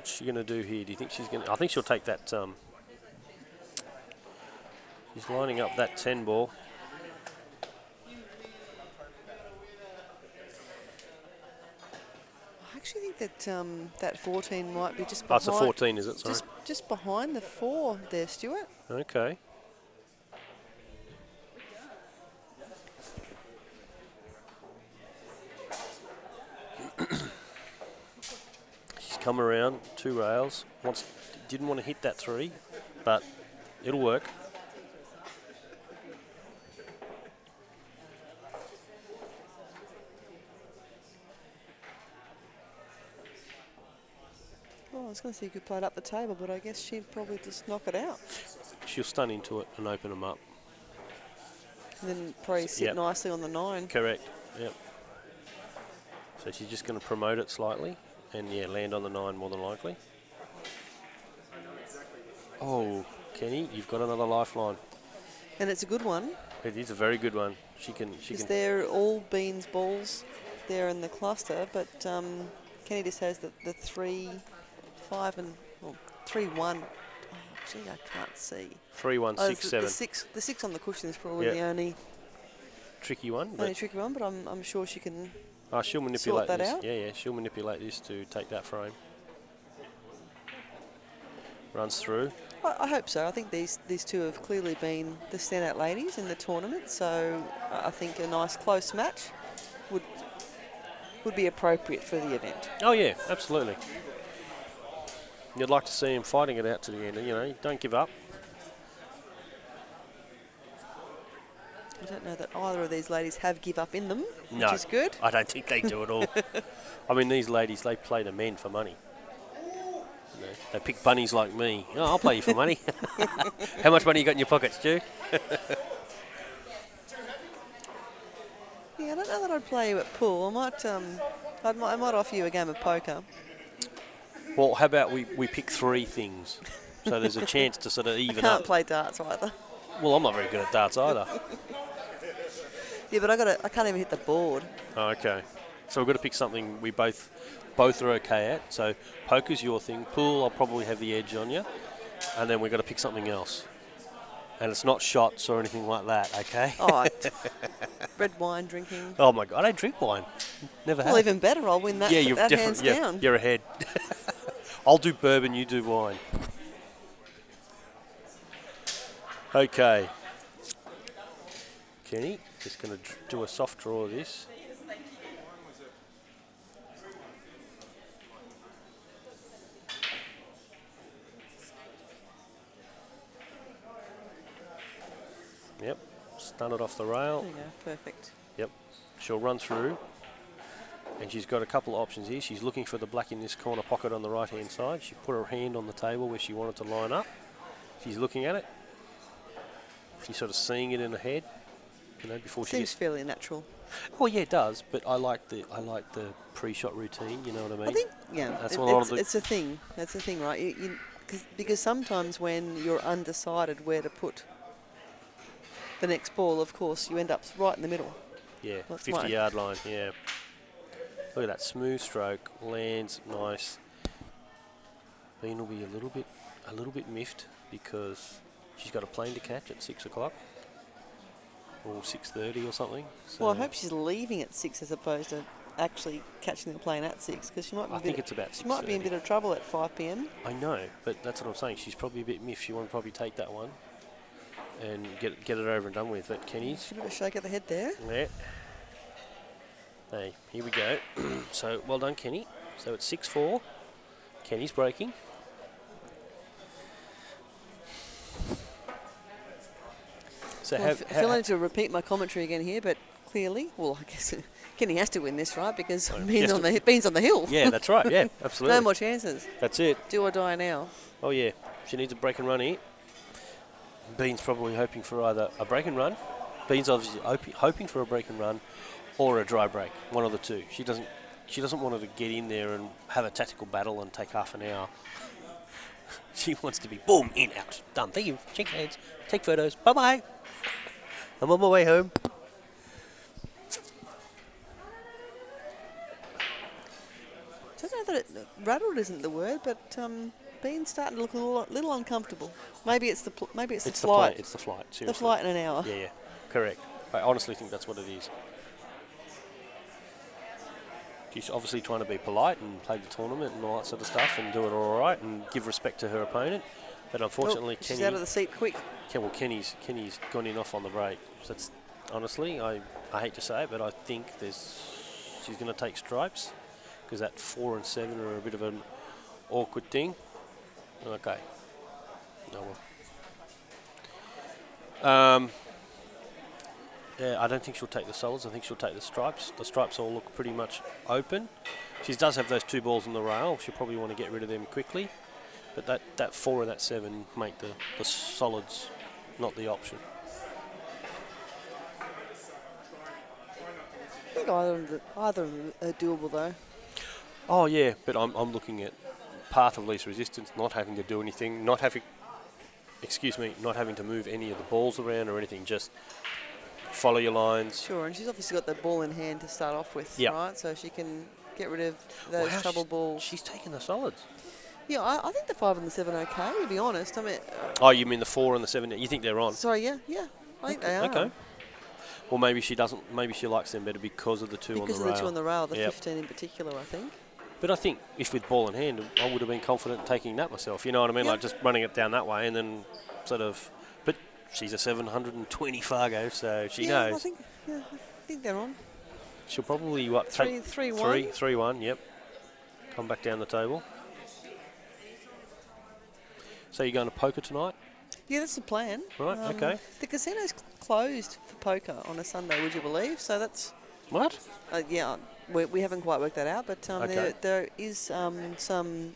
What's she going to do here? Do you think she's going to... I think she'll take that... she's lining up that 10 ball. I actually think that that 14 might be just Oh, behind. it's a 14, is it? Sorry. Just behind the 4 there, Stuart. Okay. She's come around 2 rails. Didn't want to hit that 3, but it'll work. Oh, I was going to say you could play it up the table, but I guess she'd probably just knock it out. She'll stun into it and open them up. And then probably sit nicely on the 9. Correct. Yep. So she's just going to promote it slightly and, land on the 9 more than likely. Oh, Kenny, you've got another lifeline. And it's a good one. It is a very good one. She can. Because they're all beans balls there in the cluster, but Kenny just has the 3, 5 and 3, 1. Oh, gee, I can't see. 3, 1, 6, 7. The 6 on the cushion is probably the only tricky one. Tricky one, but I'm sure she can. She'll manipulate sort that this. out. Yeah, she'll manipulate this to take that frame. Runs through. I hope so. I think these two have clearly been the standout ladies in the tournament, so I think a nice close match would be appropriate for the event. Oh yeah, absolutely. You'd like to see him fighting it out to the end. Don't give up. I don't know that either of these ladies have give up in them, No, which is good. I don't think they do at all. I mean, these ladies, they play the men for money. They pick bunnies like me. Oh, I'll play you for money. How much money you got in your pocket, Stu? Yeah, I don't know that I'd play you at pool. I might offer you a game of poker. Well, how about we pick 3 things, so there's a chance to sort of even I can't up. play darts either. Well, I'm not very good at darts either. Yeah, but I can't even hit the board. Oh, okay. So we've got to pick something we both are okay at. So poker's your thing. Pool, I'll probably have the edge on you. And then we've got to pick something else. And it's not shots or anything like that, okay? Oh, red wine drinking. Oh, my God. I don't drink wine. Never have. Well, even better. I'll win that, that hands down. You're ahead. I'll do bourbon, you do wine. Okay. Kenny, just going to do a soft draw of this. Yep, stun it off the rail. There you go, perfect. Yep, she'll run through. And she's got a couple of options here. She's looking for the black in this corner pocket on the right-hand side. She put her hand on the table where she wanted to line up. She's looking at it. She's sort of seeing it in her head, before she Seems fairly natural. Oh yeah, it does. But I like the pre-shot routine. You know what I mean? I think it's a thing. That's the thing, right? Because sometimes when you're undecided where to put the next ball, of course, you end up right in the middle. Yeah, 50-yard line. Yeah. Look at that smooth stroke, lands nice. Bean will be a little bit miffed because she's got a plane to catch at 6 o'clock or 6:30 or something. So well, I hope she's leaving at 6 as opposed to actually catching the plane at 6, because she might be. I think it's about 6:30. She might be in a bit of trouble at 5 p.m. I know, but that's what I'm saying. She's probably a bit miffed. She want to probably take that one and get it over and done with. But Kenny's a bit of a shake of the head there. Yeah. Hey, here we go. So, well done, Kenny. So it's 6-4. Kenny's breaking. So I feel I need to repeat my commentary again here, but clearly, well, I guess Kenny has to win this, right? Because Bean's on the hill. Yeah, that's right. Yeah, absolutely. No more chances. That's it. Do or die now. Oh, yeah. She needs a break and run here. Bean's probably hoping for either a break and run. Bean's obviously hoping for a break and run or a dry break, one of the two. She doesn't want her to get in there and have a tactical battle and take half an hour. She wants to be boom, in, out, done. Thank you. Shake hands, take photos. Bye-bye. I'm on my way home. I don't know that rattled isn't the word, but Bean's starting to look a little uncomfortable. Maybe it's the flight. It's the flight. Seriously. The flight in an hour. Yeah, correct. I honestly think that's what it is. She's obviously trying to be polite and play the tournament and all that sort of stuff and do it all right and give respect to her opponent. But unfortunately, she's out of the seat quick. Kenny's gone in off on the break. So that's, honestly, I hate to say it, but I think she's going to take stripes because that 4 and 7 are a bit of an awkward thing. Okay. Oh well. Yeah, I don't think she'll take the solids. I think she'll take the stripes. The stripes all look pretty much open. She does have those 2 balls in the rail. She'll probably want to get rid of them quickly. But that 4 and that 7 make the solids not the option. I think either of them are doable though. Oh yeah, but I'm looking at path of least resistance, not having to do anything, not having to move any of the balls around or anything, just follow your lines. Sure, and she's obviously got the ball in hand to start off with, yep. right? So she can get rid of those trouble balls. She's taking the solids. Yeah, I think the 5 and the 7 are okay, to be honest. I mean, oh, you mean the 4 and the 7? You think they're on? Sorry, yeah, I think they are. Okay. Well, maybe she doesn't. Maybe she likes them better because of the 2 on the rail. Because of the 2 on the rail, the yep. 15 in particular, I think. But I think if with ball in hand, I would have been confident in taking that myself. You know what I mean? Yep. Like just running it down that way and then sort of. But she's a 720 Fargo, so she knows. I think they're on. She'll probably take 3-1. 3-1. Yep. Come back down the table. So you're going to poker tonight? Yeah, that's the plan. Right. Okay. The casino's closed for poker on a Sunday, would you believe? So that's. What? Yeah, we haven't quite worked that out, but okay. there is some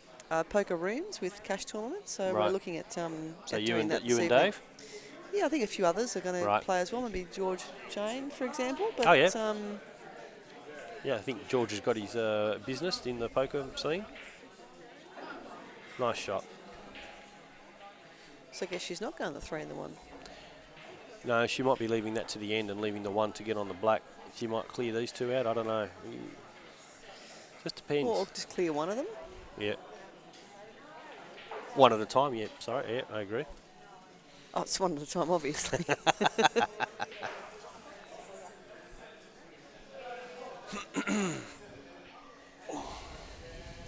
poker rooms with cash tournaments, so right. we're looking at so at you doing and that you this and evening. Dave? Yeah, I think a few others are going right. to play as well, maybe George Jane, for example. But, oh, yeah. Yeah, I think George has got his business in the poker scene. Nice shot. So I guess she's not going the 3 and the 1. No, she might be leaving that to the end and leaving the 1 to get on the black. She might clear these 2 out. I don't know. Just depends. Or just clear one of them. Yeah. One at a time, yeah. Sorry, yeah, I agree. Oh, it's one at a time, obviously.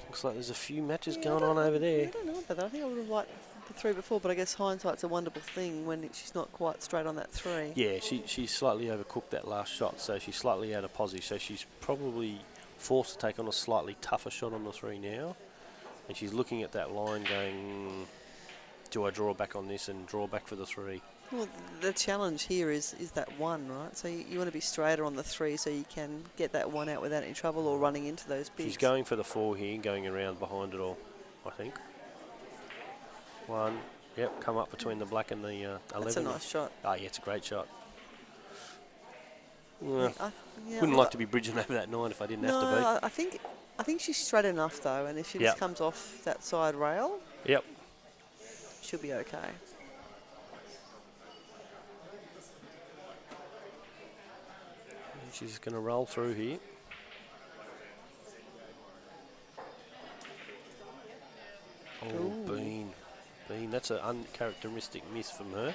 Looks like there's a few matches going on over there. I don't know about that. I think I would have liked the 3 before, but I guess hindsight's a wonderful thing when she's not quite straight on that 3. Yeah, she slightly overcooked that last shot, so she's slightly out of posse. So she's probably forced to take on a slightly tougher shot on the 3 now. And she's looking at that line going, do I draw back on this and draw back for the 3? Well, the challenge here is that 1, right? So you want to be straighter on the 3 so you can get that 1 out without any trouble or running into those bigs. She's going for the 4 here, going around behind it all, I think. 1, yep, come up between the black and the 11. That's a nice shot. Oh, yeah, it's a great shot. Yeah, wouldn't like to be bridging over that 9 if I didn't have to be. No, I think she's straight enough though, and if she just comes off that side rail, yep, she'll be okay. She's going to roll through here. Oh, Ooh. Bean. That's an uncharacteristic miss from her.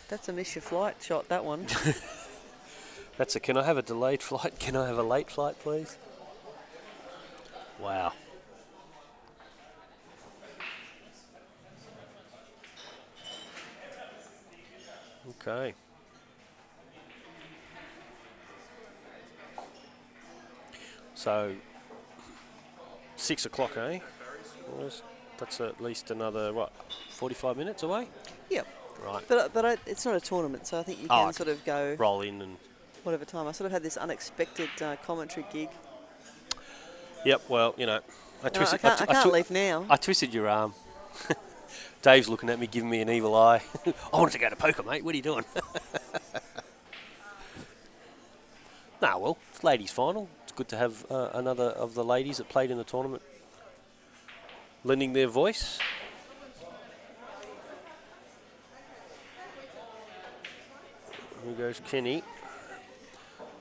That's a miss your flight shot, that one. That's a, can I have a delayed flight? Can I have a late flight, please? Wow. Okay. So, 6 o'clock, eh? That's at least another, 45 minutes away? Yep. Right. But it's not a tournament, so I think you can sort of go... roll in and... whatever time. I sort of had this unexpected commentary gig. Yep, well, you know... I can't leave now. I twisted your arm. Dave's looking at me, giving me an evil eye. I wanted to go to poker, mate. What are you doing? Nah, well, it's ladies' final. It's good to have another of the ladies that played in the tournament lending their voice. Here goes Kenny.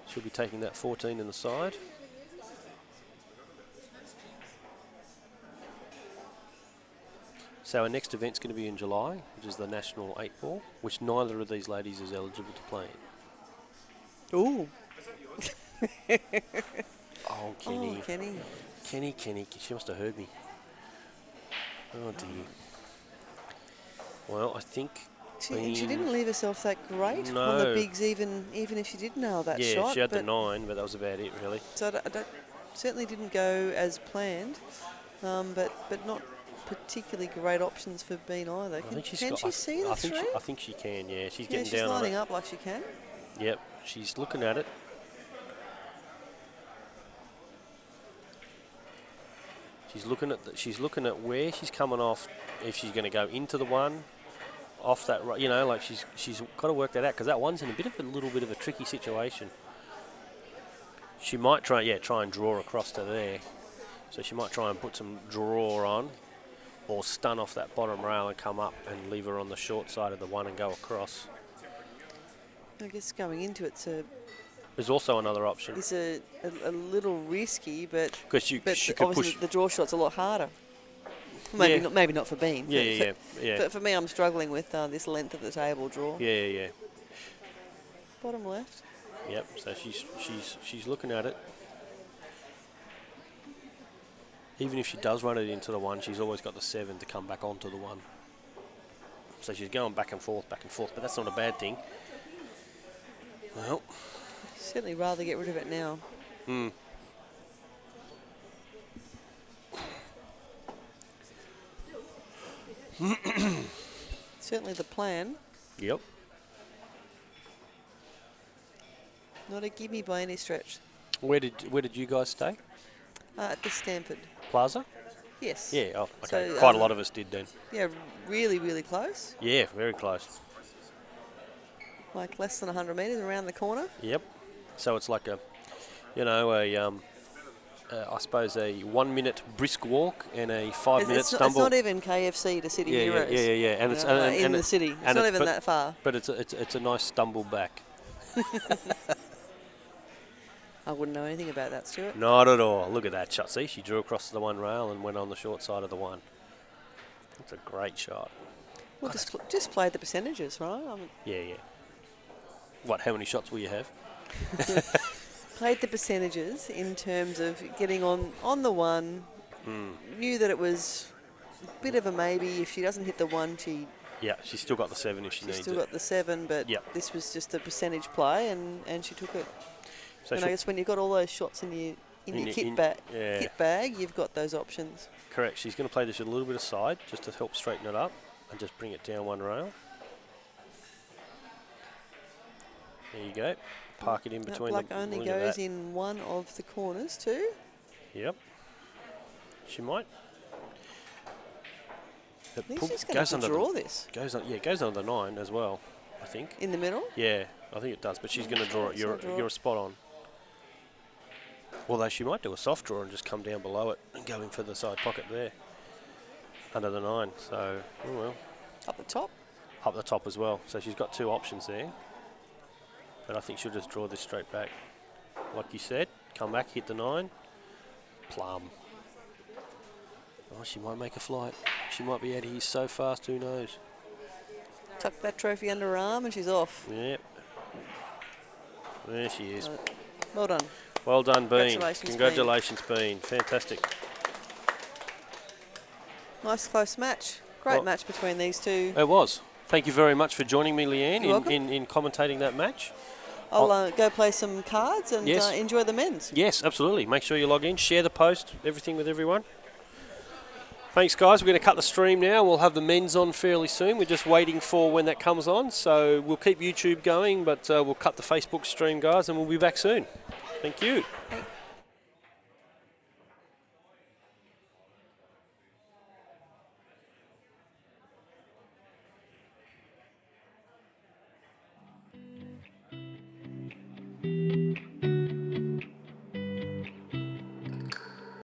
She'll be taking that 14 in the side. So our next event's going to be in July, which is the National 8 Ball, which neither of these ladies is eligible to play in. Ooh. Oh, Kenny. Oh, Kenny. Kenny. She must have heard me. Oh, dear. Well, I think... She didn't leave herself that great on the bigs, even if she did nail that shot. Yeah, she had the 9, but that was about it, really. So certainly didn't go as planned, but not particularly great options for Bean either. Can she see the three? I think she can, yeah. She's getting down on it. She's lining up like she can. Yep, she's looking at it. She's looking at where she's coming off, if she's going to go into the one, off that, you know, like she's got to work that out, because that one's in a little bit of a tricky situation. She might try and draw across to there. So she might try and put some draw on, or stun off that bottom rail and come up and leave her on the short side of the one and go across. I guess going into it's there's also another option. It's a little risky, but she could obviously push. the draw shot's a lot harder. Maybe not for Bean. Yeah. But for me, I'm struggling with this length of the table draw. Yeah. Bottom left. Yep. So she's looking at it. Even if she does run it into the one, she's always got the 7 to come back onto the one. So she's going back and forth, but that's not a bad thing. Well, certainly rather get rid of it now. Certainly the plan. Yep. Not a gimme by any stretch. Where did you guys stay? At the Stanford Plaza? Yes. Yeah, oh, okay. So, quite a lot of us did then. Yeah, really, really close. Yeah, very close. Like less than 100 metres around the corner. Yep. So it's like I suppose a 1 minute brisk walk and a 5 minute stumble. It's not even KFC to City Heroes. Yeah. And it's in the city. It's not even that far. But it's a nice stumble back. I wouldn't know anything about that, Stuart. Not at all. Look at that shot. See, she drew across the one rail and went on the short side of the one. That's a great shot. Well, just play the percentages, right? Yeah. What, how many shots will you have? Played the percentages in terms of getting on the one. Knew that it was a bit of a maybe. If she doesn't hit the one, she's still got the 7 if she needs it. She's still got the 7, but this was just a percentage play, and she took it. So and I guess when you've got all those shots in your kit bag, you've got those options. Correct. She's going to play this a little bit aside just to help straighten it up and just bring it down one rail. There you go. Park it in between black only goes in one of the corners too. Yep. She might. I think she's going to draw this. It goes under the 9 as well, I think. In the middle? Yeah, I think it does, but she's going to draw it. You're spot on. Although she might do a soft draw and just come down below it and go in for the side pocket there. Under the 9, so, oh well. Up the top? Up the top as well. So she's got 2 options there. But I think she'll just draw this straight back. Like you said, come back, hit the 9. Plum. Oh, she might make a flight. She might be out of here so fast, who knows? Tuck that trophy under her arm and she's off. Yep. There she is. Well done. Well done, Bean. Congratulations, Bean. Fantastic. Nice close match. Great match between these two. It was. Thank you very much for joining me, Leanne, in commentating that match. I'll go play some cards and enjoy the men's. Yes, absolutely. Make sure you log in, share the post, everything with everyone. Thanks, guys. We're going to cut the stream now. We'll have the men's on fairly soon. We're just waiting for when that comes on. So we'll keep YouTube going, but we'll cut the Facebook stream, guys, and we'll be back soon. Thank you. Thanks.